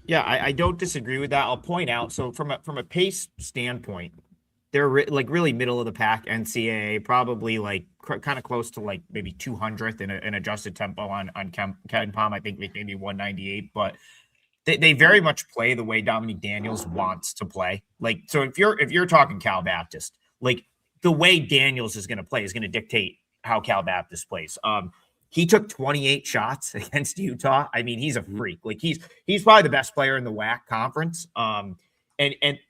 Yeah, I don't disagree with that. I'll point out, so from a pace standpoint, they're really middle of the pack NCAA, probably kind of close to maybe 200th in an adjusted tempo on KenPom. I think maybe 198, but they very much play the way Dominique Daniels wants to play. So if you're talking Cal Baptist, the way Daniels is going to play is going to dictate how Cal Baptist plays. He took 28 shots against Utah. I mean, he's a freak. He's probably the best player in the WAC conference. And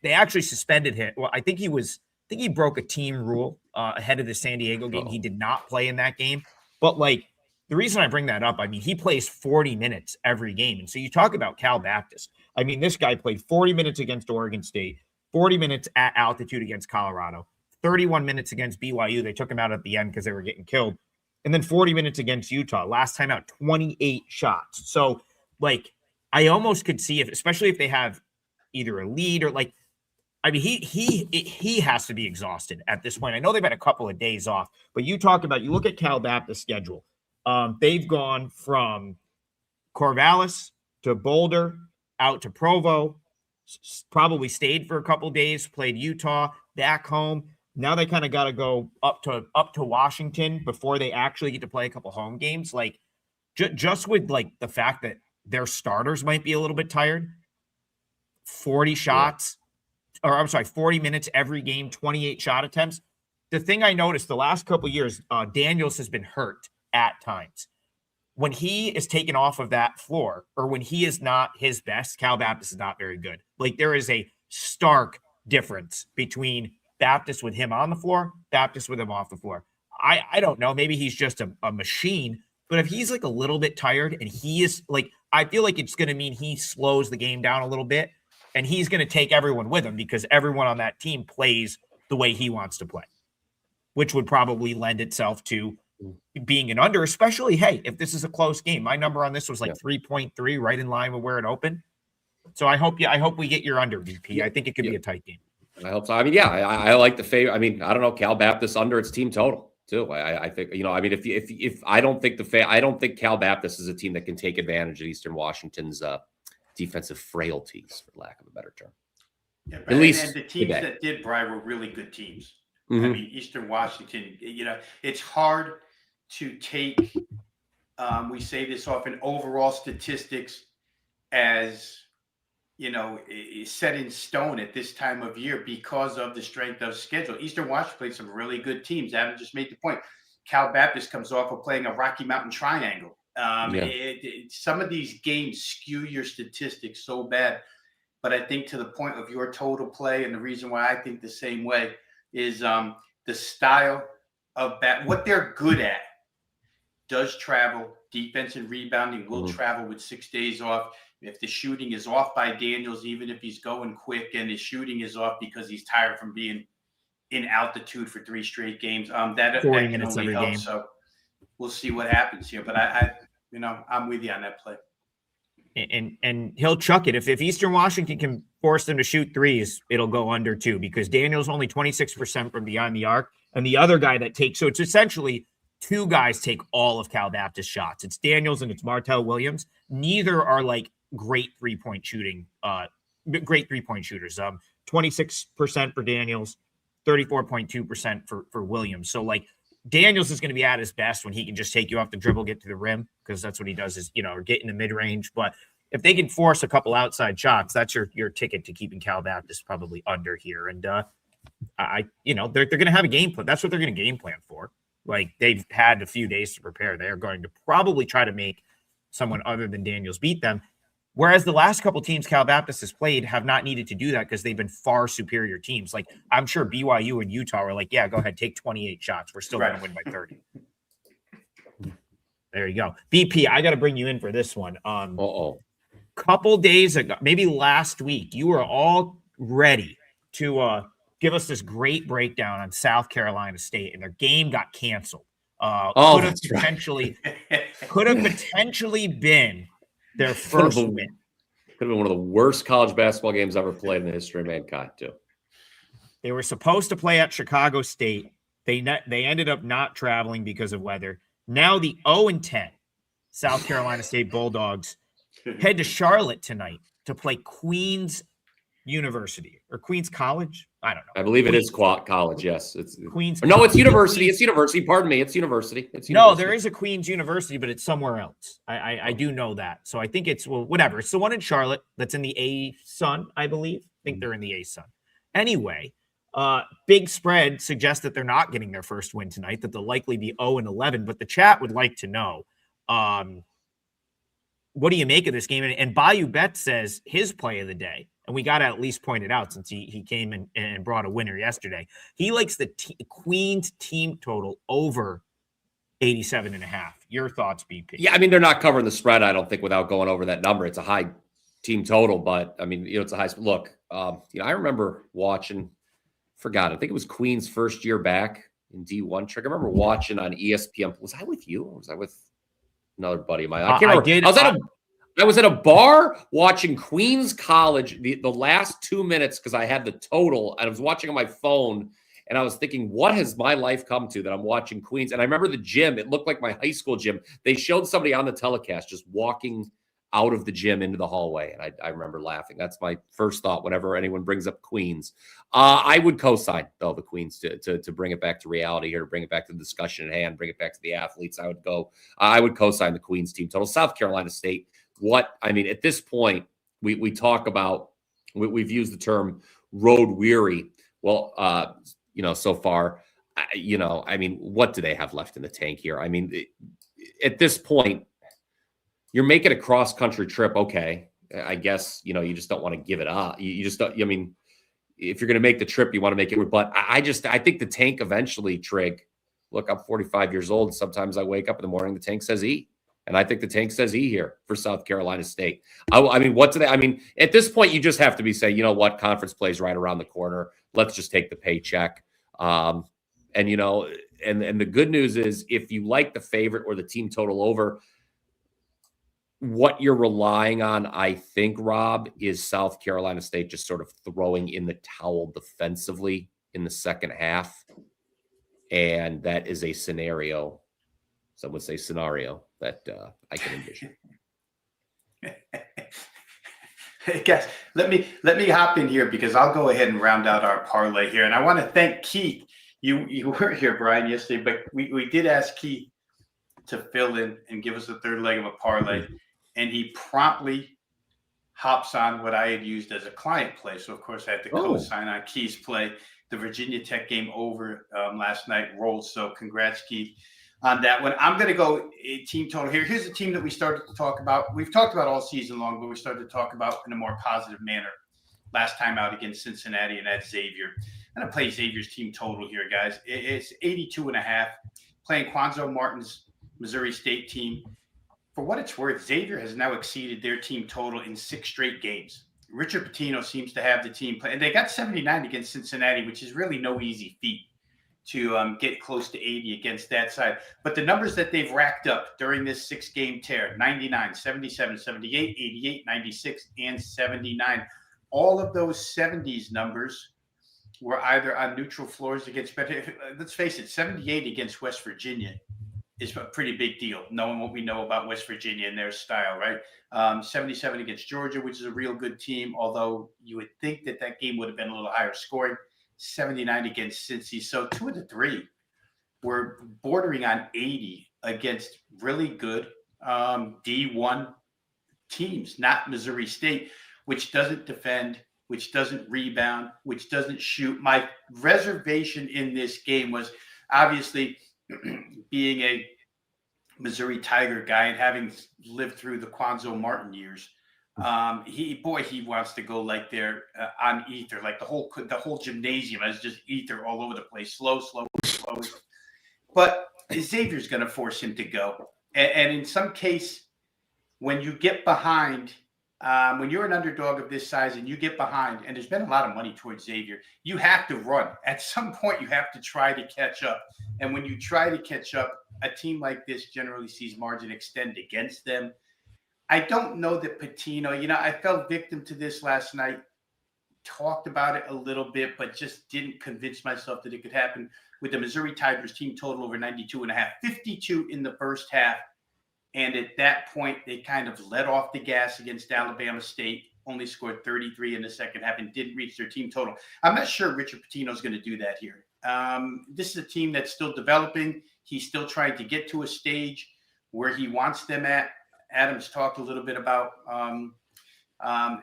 they actually suspended him. Well, I think he broke a team rule ahead of the San Diego game. He did not play in that game. But the reason I bring that up, I mean, he plays 40 minutes every game. And so you talk about Cal Baptist. I mean, this guy played 40 minutes against Oregon State, 40 minutes at altitude against Colorado, 31 minutes against BYU. They took him out at the end because they were getting killed. And then 40 minutes against Utah. Last time out, 28 shots. So, I almost could see especially if they have either a lead or he has to be exhausted at this point. I know they've had a couple of days off, but you look at Cal Baptist's schedule. They've gone from Corvallis to Boulder, out to Provo, probably stayed for a couple of days, played Utah, back home. Now they kind of got to go up to Washington before they actually get to play a couple home games. Just with the fact that their starters might be a little bit tired. 40 shots, or I'm sorry, 40 minutes every game, 28 shot attempts. The thing I noticed the last couple of years, Daniels has been hurt at times. When he is taken off of that floor, or when he is not his best, Cal Baptist is not very good. There is a stark difference between Baptist with him on the floor, Baptist with him off the floor. I don't know. Maybe he's just a machine, but if he's a little bit tired and he is I feel like it's going to mean he slows the game down a little bit and he's going to take everyone with him because everyone on that team plays the way he wants to play, which would probably lend itself to being an under, especially, hey, if this is a close game. My number on this was 3.3, right in line with where it opened. So I hope we get your under, VP. I think it could be a tight game. I hope so. I mean, I like the favor. I mean, I don't know, Cal Baptist under its team total too. I think, if I don't think I don't think Cal Baptist is a team that can take advantage of Eastern Washington's defensive frailties, for lack of a better term. Yeah, at least and the teams that did bribe were really good teams. Mm-hmm. I mean, Eastern Washington, it's hard to take, we say this often, overall statistics as, is set in stone at this time of year because of the strength of schedule. Eastern Washington played some really good teams. Adam just made the point. Cal Baptist comes off of playing a Rocky Mountain Triangle. Some of these games skew your statistics so bad. But I think to the point of your total play, and the reason why I think the same way is the style of what they're good at does travel. Defense and rebounding will travel with 6 days off. If the shooting is off by Daniels, even if he's going quick and his shooting is off because he's tired from being in altitude for 3 straight games, that 40 minutes every help. game. So we'll see what happens here. But I'm with you on that play. And he'll chuck it. If Eastern Washington can force them to shoot threes, it'll go under too, because Daniel's only 26% from beyond the arc. And the other guy that takes, so it's essentially 2 guys take all of Cal Baptist shots. It's Daniels and it's Martell Williams. Neither are great 3-point shooting, great 3-point shooters. 26% for Daniels, 34.2% for Williams. So Daniels is going to be at his best when he can just take you off the dribble, get to the rim, because that's what he does is, or get in the mid-range. But if they can force a couple outside shots, that's your ticket to keeping Cal Baptist probably under here. And they're going to have a game plan. That's what they're going to game plan for. They've had a few days to prepare. They are going to probably try to make someone other than Daniels beat them. Whereas the last couple teams Cal Baptist has played have not needed to do that because they've been far superior teams. Like, I'm sure BYU and Utah were like, yeah, go ahead, take 28 shots. We're still going to win by 30. There you go. BP, I got to bring you in for this one. Couple days ago, maybe last week, you were all ready to give us this great breakdown on South Carolina State, and their game got canceled. Could have potentially been their first win. Could have been one of the worst college basketball games ever played in the history of mankind, too. They were supposed to play at Chicago State. They ended up not traveling because of weather. Now the 0-10 South Carolina State Bulldogs head to Charlotte tonight to play Queens University or Queens College. I don't know. I believe it is college. Yes, it's Queens. No, it's university. It's university. Pardon me. It's university. No, there is a Queens University, but it's somewhere else. I do know that. So I think it's whatever. It's the one in Charlotte that's in the A-Sun, I believe. I think they're in the A-Sun. Anyway, big spread suggests that they're not getting their first win tonight. That they'll likely be 0-11. But the chat would like to know. What do you make of this game? And Bayou Bet says his play of the day, and we got to at least point it out since he came in and brought a winner yesterday. He likes the Queens team total over 87.5. Your thoughts, BP? Yeah, I mean, they're not covering the spread, I don't think, without going over that number. It's a high team total, but, I mean, it's a high – look, I remember watching – I think it was Queens' first year back in D1. Trigg. I remember watching on ESPN. Was I with you or was I with – another buddy of mine? I can't remember. I was at a bar watching Queens College the last 2 minutes because I had the total and I was watching on my phone and I was thinking, what has my life come to that I'm watching Queens? And I remember the gym. It looked like my high school gym. They showed somebody on the telecast just walking out of the gym into the hallway. And I remember laughing. That's my first thought whenever anyone brings up Queens. I would co-sign, though, the Queens to bring it back to reality here, to bring it back to the discussion at hand, bring it back to the athletes. I would co-sign the Queens team total. South Carolina State, at this point, we talk about, we've used the term road weary. Well, so far, what do they have left in the tank here? I mean, at this point, you're making a cross-country trip. Okay. I guess, you just don't want to give it up. You just don't, if you're going to make the trip, you want to make it, but I think the tank eventually, Trigg, look, I'm 45 years old. Sometimes I wake up in the morning, the tank says E. And I think the tank says E here for South Carolina State. At this point, you just have to be saying, you know what, conference plays right around the corner. Let's just take the paycheck. And the good news is if you like the favorite or the team total over, what you're relying on, I think, Rob, is South Carolina State just sort of throwing in the towel defensively in the second half. And that is a scenario, some would say scenario, that I can envision. Hey guys, let me hop in here because I'll go ahead and round out our parlay here. And I want to thank Keith. You weren't here, Brian, yesterday, but we did ask Keith to fill in and give us a third leg of a parlay. And he promptly hops on what I had used as a client play. So, of course, I had to co-sign on Keith's play. The Virginia Tech game over last night rolled. So congrats, Keith, on that one. I'm going to go a team total here. Here's a team that we started to talk about. We've talked about all season long, but we started to talk about in a more positive manner last time out against Cincinnati, and that's Xavier. I'm going to play Xavier's team total here, guys. It's 82.5, playing Quanzo Martin's Missouri State team. For what it's worth, Xavier has now exceeded their team total in 6 straight games. Richard Pitino seems to have the team play. And they got 79 against Cincinnati, which is really no easy feat to get close to 80 against that side. But the numbers that they've racked up during this 6-game tear, 99, 77, 78, 88, 96, and 79. All of those 70s numbers were either on neutral floors against, let's face it, 78 against West Virginia is a pretty big deal, knowing what we know about West Virginia and their style, right? 77 against Georgia, which is a real good team, although you would think that game would have been a little higher scoring. 79 against Cincy. So 2 of the 3 were bordering on 80 against really good D1 teams, not Missouri State, which doesn't defend, which doesn't rebound, which doesn't shoot. My reservation in this game was obviously being a Missouri Tiger guy and having lived through the Quanzo Martin years, He wants to go like they're on ether, like the whole gymnasium is just ether all over the place, slow. But Xavier's going to force him to go, and in some case, when you get behind, when you're an underdog of this size and you get behind, and there's been a lot of money towards Xavier, you have to run. At some point, you have to try to catch up, and when you try to catch up, a team like this generally sees margin extend against them. I don't know that Pitino, I fell victim to this last night, talked about it a little bit, but just didn't convince myself that it could happen with the Missouri Tigers team total over 92.5, 52 in the first half. And at that point, they kind of let off the gas against Alabama State, only scored 33 in the second half and didn't reach their team total. I'm not sure Richard Pitino is going to do that here. This is a team that's still developing. He's still trying to get to a stage where he wants them at. Adams talked a little bit about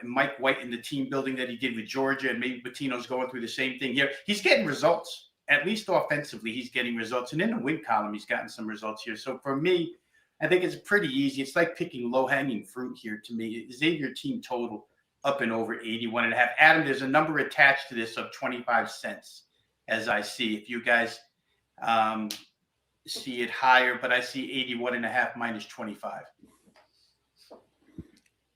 Mike White and the team building that he did with Georgia, and maybe Pitino's going through the same thing here. He's getting results, at least offensively. He's getting results, and in the win column, he's gotten some results here. So for me, I think it's pretty easy. It's like picking low-hanging fruit here to me. Xavier team total up and over 81.5. Adam, there's a number attached to this of 25 cents, as I see. If you guys see it higher, but I see 81.5 minus 25.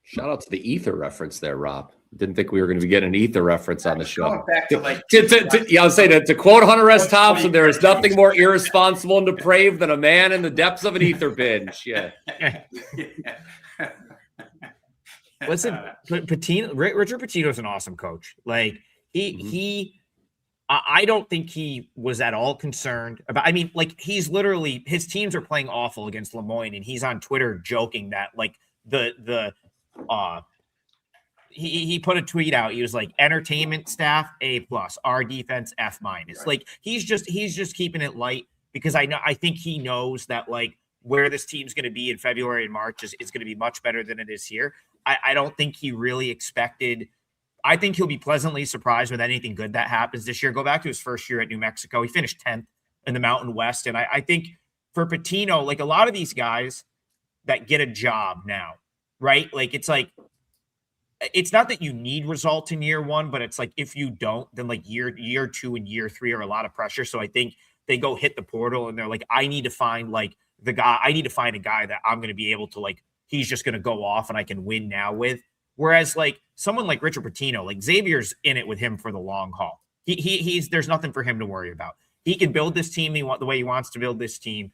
Shout out to the ether reference there, Rob. Didn't think we were going to be getting an ether reference on the show. Going back to like I was saying to quote Hunter S. Thompson, there is nothing more irresponsible and depraved than a man in the depths of an ether binge. Yeah. Listen, Richard Pitino is an awesome coach. Like I don't think he was at all concerned about. I mean, like he's literally his teams are playing awful against Lemoyne, and he's on Twitter joking that like he put a tweet out. He was like, entertainment staff A+, our defense F-. Right. Like he's just keeping it light because I think he knows that like where this team's going to be in February and March is going to be much better than it is here. I don't think he really expected. I think he'll be pleasantly surprised with anything good that happens this year. Go back to his first year at New Mexico. He finished 10th in the Mountain West. And I think for Pitino, like a lot of these guys that get a job now, right? Like it's not that you need results in year one, but it's like if you don't, then like year two and year three are a lot of pressure. So I think they go hit the portal and they're like, I need to find a guy that I'm going to be able to like, he's just going to go off and I can win now with. Whereas like someone like Richard Pitino, like Xavier's in it with him for the long haul. There's nothing for him to worry about. He can build this team the way he wants to build this team.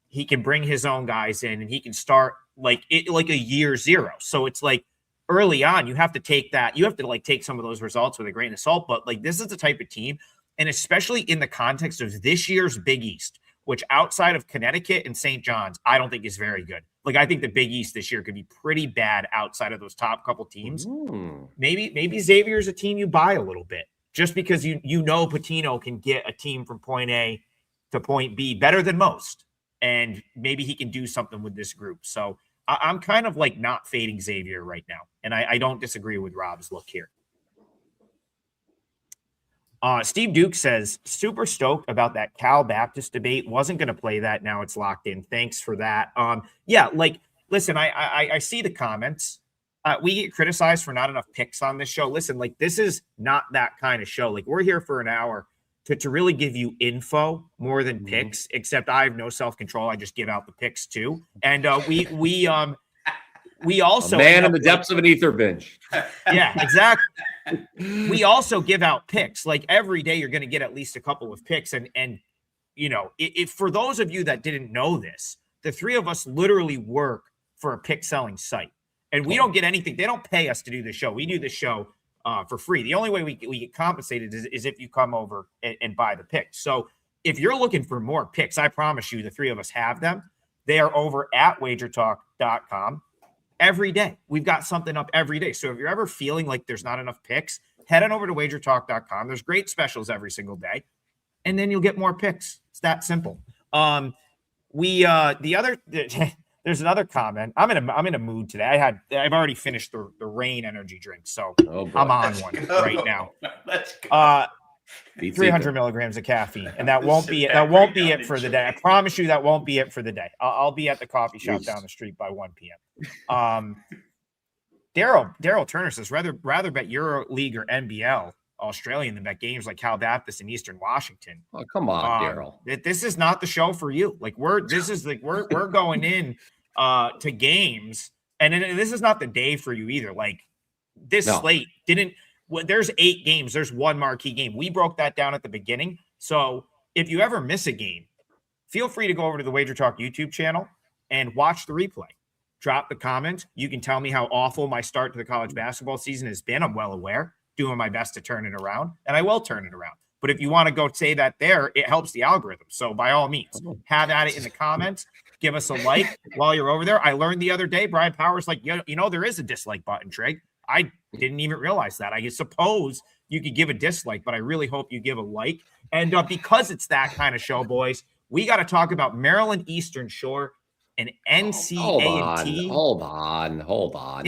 He can bring his own guys in and he can start like a year zero. So it's like early on, you have to take that. You have to like take some of those results with a grain of salt. But like this is the type of team, and especially in the context of this year's Big East, which outside of Connecticut and St. John's, I don't think is very good. Like I think the Big East this year could be pretty bad outside of those top couple teams. Maybe Xavier is a team you buy a little bit just because you know Pitino can get a team from point A to point B better than most. And maybe he can do something with this group. So I'm kind of like not fading Xavier right now. And I don't disagree with Rob's look here. Steve Duke says, super stoked about that Cal Baptist debate. Wasn't going to play that. Now it's locked in. Thanks for that. Yeah, like, listen, I see the comments. We get criticized for not enough picks on this show. Listen, like, this is not that kind of show. Like, we're here for an hour to really give you info more than picks, except I have no self-control. I just give out the picks too. And we also a man in the depths of an ether binge. Yeah, exactly. We also give out picks. Like every day you're going to get at least a couple of picks. And you know, if for those of you that didn't know this, the three of us literally work for a pick selling site and we don't get anything. They don't pay us to do the show. We do the show for free. The only way we get compensated is if you come over and buy the picks. So if you're looking for more picks, I promise you the three of us have them. They are over at WagerTalk.com. Every day. We've got something up every day. So if you're ever feeling like there's not enough picks, head on over to WagerTalk.com. There's great specials every single day. And then you'll get more picks. It's that simple. There's another comment. I'm in a mood today. I've already finished the rain energy drink, so I'm on one right now. Let's go. 300 milligrams of caffeine, and that won't be it for the day. I promise you that won't be it for the day. I'll be at the coffee shop down the street by 1 p.m. Daryl Turner says rather bet Euro League or NBL Australian than bet games like Cal Baptist and Eastern Washington. Oh, come on, Daryl. This is not the show for you. Like we're going in to games, and this is not the day for you either. Like this slate didn't. There's 8 games. There's one marquee game. We broke that down at the beginning. So if you ever miss a game, feel free to go over to the WagerTalk YouTube channel and watch the replay. Drop the comment. You can tell me how awful my start to the college basketball season has been. I'm well aware, doing my best to turn it around, and I will turn it around. But if you want to go say that there, it helps the algorithm. So by all means, have at it in the comments. Give us a like while you're over there. I learned the other day, Brian Powers, like, you know, there is a dislike button, Trigg. I didn't even realize that. I suppose you could give a dislike, but I really hope you give a like. And because it's that kind of show, boys, we got to talk about Maryland Eastern Shore and NC-A&T. Hold on.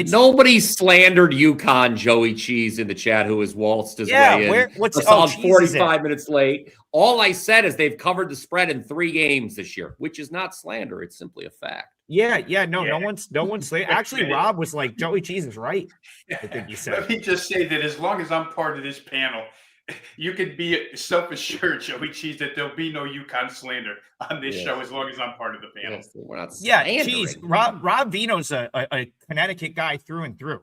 Nobody slandered UConn Joey Cheese in the chat, who has waltzed his way in. What's 45 minutes late. All I said is they've covered the spread in 3 games this year, which is not slander. It's simply a fact. No one's actually, Rob was like, Joey Cheese is right. I think you said. Let me just say that as long as I'm part of this panel, you can be self-assured, Joey Cheese, that there'll be no UConn slander on this show as long as I'm part of the panel. We're not Cheese. Rob Veno's a Connecticut guy through and through.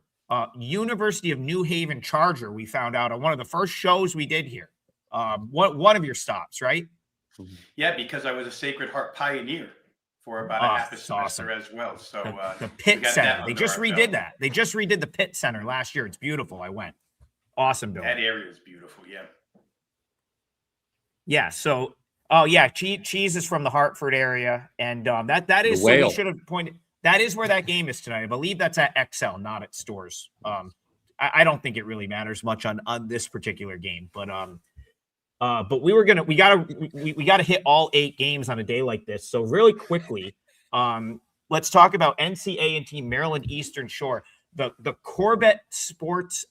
University of New Haven Charger, we found out on one of the first shows we did here. One of your stops, right? Yeah, because I was a Sacred Heart pioneer for about a half a semester as well. So the Pitt Center, they just redid that. They just redid the Pitt Center last year. It's beautiful. I went. Awesome building. That area is beautiful. Yeah. So, Cheese is from the Hartford area, and that is. So we should have pointed. That is where that game is tonight. I believe that's at XL, not at Stores. I don't think it really matters much on this particular game, but we gotta hit all 8 games on a day like this. So really quickly, let's talk about NC-A&T Maryland Eastern Shore, the Corbett Sports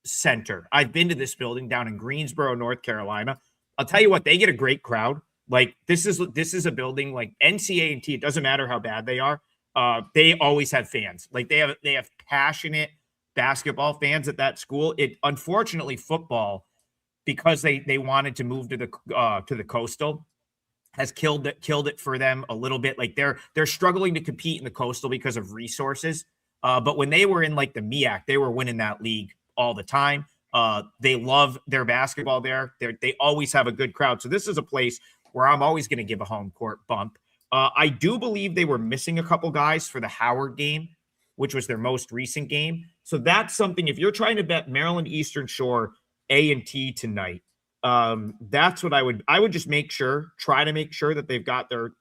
Center. I've been to this building down in Greensboro, North Carolina. I'll tell you what, they get a great crowd. Like this is a building like NC-A&T. It doesn't matter how bad they are. They always have fans. Like they have passionate basketball fans at that school. It unfortunately football, because they wanted to move to the coastal, has killed it for them a little bit. Like they're struggling to compete in the coastal because of resources. But when they were in like the MEAC, they were winning that league all the time. They love their basketball there. They always have a good crowd. So this is a place where I'm always going to give a home court bump. I do believe they were missing a couple guys for the Howard game, which was their most recent game. So that's something, if you're trying to bet Maryland Eastern Shore A&T tonight, that's what I would just try to make sure that they've got their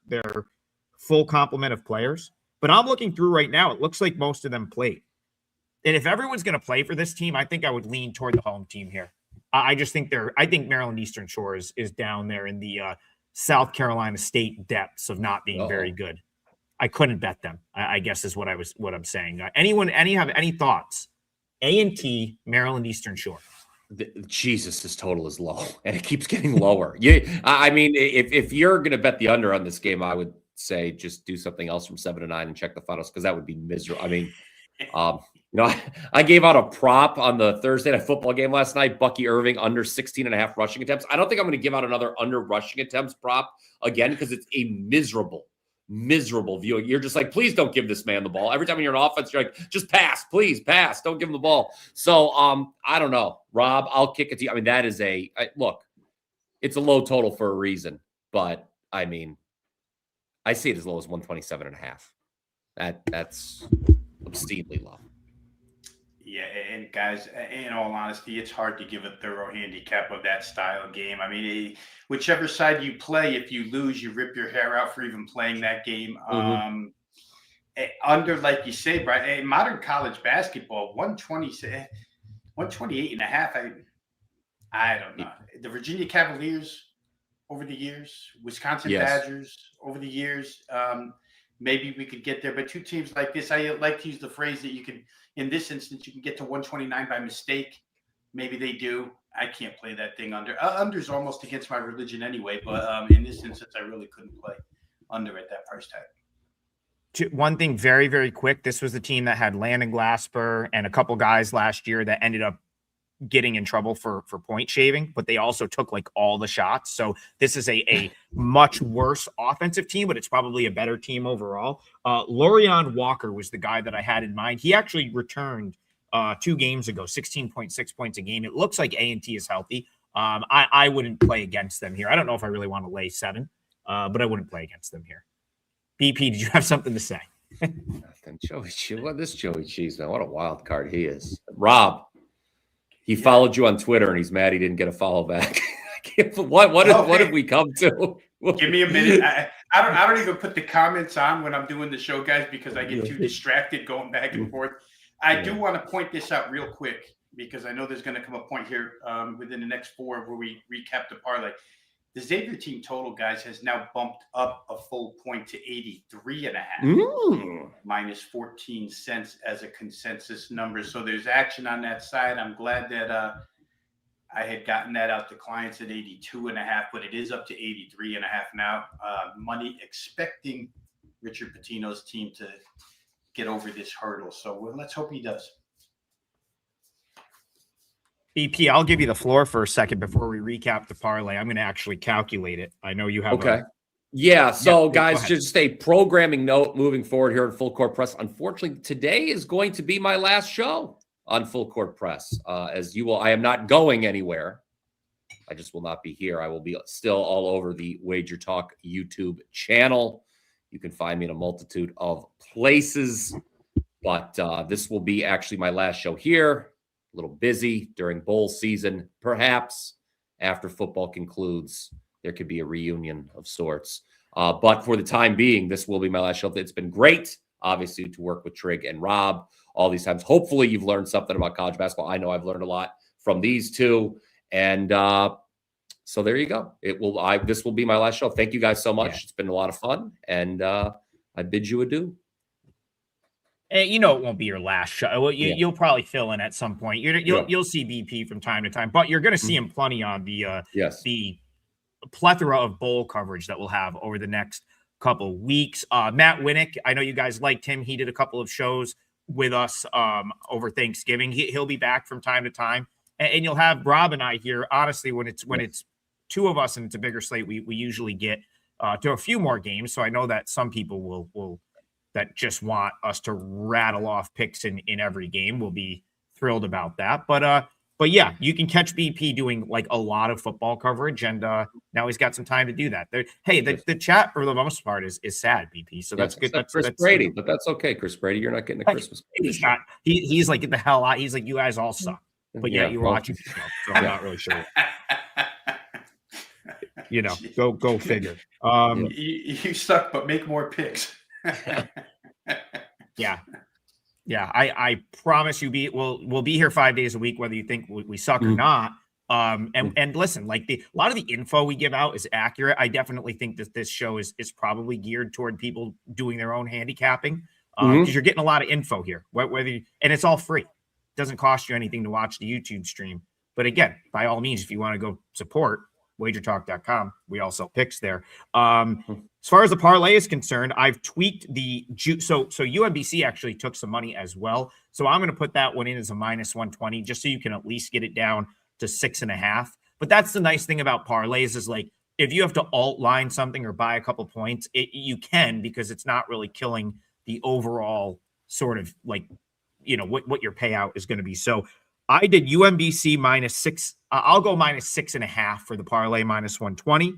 full complement of players. But I'm looking through right now. It looks like most of them played. And if everyone's going to play for this team, I think I would lean toward the home team here. I think Maryland Eastern Shore is down there in the South Carolina State depths of not being very good. I couldn't bet them, I guess is what I'm saying. Have any thoughts? A&T, Maryland Eastern Shore. Jesus, this total is low, and it keeps getting lower. I mean, if you're going to bet the under on this game, I would say just do something else from 7 to 9 and check the funnels, because that would be miserable. I mean, I gave out a prop on the Thursday night football game last night, Bucky Irving under 16.5 rushing attempts. I don't think I'm going to give out another under rushing attempts prop again, because it's a miserable view. You're just like, please don't give this man the ball. Every time you're in offense, you're like, just pass, please pass. Don't give him the ball. So I don't know, Rob, I'll kick it to you. I mean, that is look, it's a low total for a reason, but I mean, I see it as low as 127.5. That's obscenely low. Yeah, and guys, in all honesty, it's hard to give a thorough handicap of that style of game. I mean, whichever side you play, if you lose, you rip your hair out for even playing that game. Under, like you say, Brian, modern college basketball, 128.5. I don't know. The Virginia Cavaliers over the years, Wisconsin Badgers over the years. Maybe we could get there, but 2 teams like this, I like to use the phrase that you can, in this instance, you can get to 129 by mistake. Maybe they do. I can't play that thing under. Under's almost against my religion anyway, but in this instance, I really couldn't play under at that price tag. One thing very, very quick. This was the team that had Landon Glasper and a couple guys last year that ended up getting in trouble for point shaving, but they also took like all the shots. So this is a much worse offensive team, but it's probably a better team overall. Lorion Walker was the guy that I had in mind. He actually returned 2 games ago, 16.6 points a game. It looks like A&T is healthy. I wouldn't play against them here. I don't know if I really want to lay 7, but I wouldn't play against them here. BP, did you have something to say? Nothing. Joey Cheese. What this Joey Cheese, man? What a wild card he is. Rob, he followed you on Twitter and he's mad he didn't get a follow back. What have we come to? Give me a minute. I don't even put the comments on when I'm doing the show, guys, because I get too distracted going back and forth. I do want to point this out real quick because I know there's going to come a point here within the next 4 where we recap the parlay. The Xavier team total, guys, has now bumped up a full point to 83.5, minus 14 cents as a consensus number. So there's action on that side. I'm glad that I had gotten that out to clients at 82.5, but it is up to 83.5 now. Money expecting Richard Pitino's team to get over this hurdle. So let's hope he does. BP, I'll give you the floor for a second before we recap the parlay. I'm going to actually calculate it. I know you have. Okay. So guys, just a programming note moving forward here in Full Court Press. Unfortunately, today is going to be my last show on Full Court Press. As you will, I am not going anywhere. I just will not be here. I will be still all over the WagerTalk YouTube channel. You can find me in a multitude of places, but this will be actually my last show here. A little busy during bowl season. Perhaps after football concludes, there could be a reunion of sorts. But for the time being, this will be my last show. It's been great, obviously, to work with Trigg and Rob all these times. Hopefully, you've learned something about college basketball. I know I've learned a lot from these two. And so there you go. This will be my last show. Thank you guys so much. Yeah. It's been a lot of fun. And I bid you adieu. You know it won't be your last show. You'll probably fill in at some point. You'll see BP from time to time, but you're going to see him plenty on the plethora of bowl coverage that we'll have over the next couple weeks. Matt Winnick, I know you guys liked him. He did a couple of shows with us over Thanksgiving. He'll be back from time to time, and you'll have Rob and I here. Honestly, when it's 2 of us and it's a bigger slate, we usually get to a few more games. So I know that some people will that just want us to rattle off picks in every game. We'll be thrilled about that. But yeah, you can catch BP doing like a lot of football coverage, and now he's got some time to do that. The chat for the most part is sad, BP. So that's good. That's Chris Brady, but that's okay. Chris Brady, you're not getting a Christmas. He's not. He's like, get the hell out. He's like, you guys all suck. But yeah, you're watching the show, so I'm not really sure. Go figure. You suck, but make more picks. Yeah. I promise you, we'll be here 5 days a week, whether you think we suck or not. And listen, like a lot of the info we give out is accurate. I definitely think that this show is probably geared toward people doing their own handicapping because you're getting a lot of info here. And it's all free. It doesn't cost you anything to watch the YouTube stream. But again, by all means, if you want to go support WagerTalk.com, we all sell picks there. As far as the parlay is concerned, I've tweaked so UMBC actually took some money as well. So I'm going to put that one in as a minus 120, just so you can at least get it down to 6.5. But that's the nice thing about parlays is like, if you have to alt line something or buy a couple points, you can, because it's not really killing the overall sort of like, what your payout is going to be. So I did UMBC minus 6. I'll go minus 6.5 for the parlay, minus 120.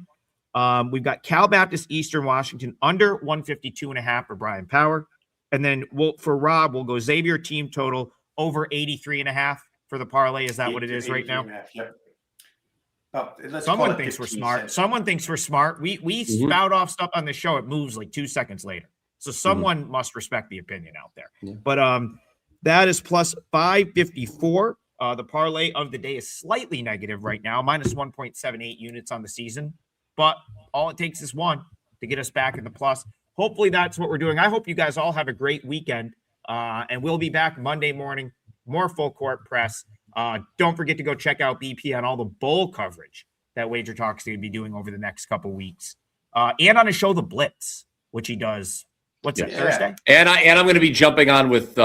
We've got Cal Baptist Eastern Washington under 152.5 for Brian Power. And then for Rob, we'll go Xavier team total over 83.5 for the parlay. Is that what it is right now? Yep. Someone thinks we're smart. Someone thinks we're smart. We spout off stuff on the show. It moves like 2 seconds later. So someone must respect the opinion out there. Yeah. But that is plus 554. The parlay of the day is slightly negative right now, minus 1.78 units on the season. But all it takes is one to get us back in the plus. Hopefully that's what we're doing. I hope you guys all have a great weekend. And we'll be back Monday morning, more Full Court Press. Don't forget to go check out BP on all the bowl coverage that WagerTalk's going to be doing over the next couple weeks. And on his show, The Blitz, which he does What's Yeah. it, Thursday? And I'm going to be jumping on with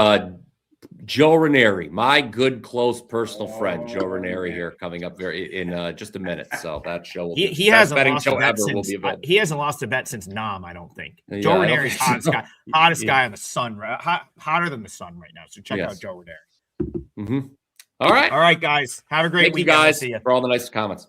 Joe Ranieri, my good, close personal friend, Joe Ranieri, here coming up in just a minute. So that show will He hasn't betting lost show a bet ever will since be available. he hasn't lost a bet since Nam, I don't think. Yeah, Joe I don't Ranieri's think so. hottest guy on the sun, right? Hotter than the sun right now. So check out Joe Ranieri. All right. All right, guys. Have a great Thank weekend. you guys See you. for all the nice comments.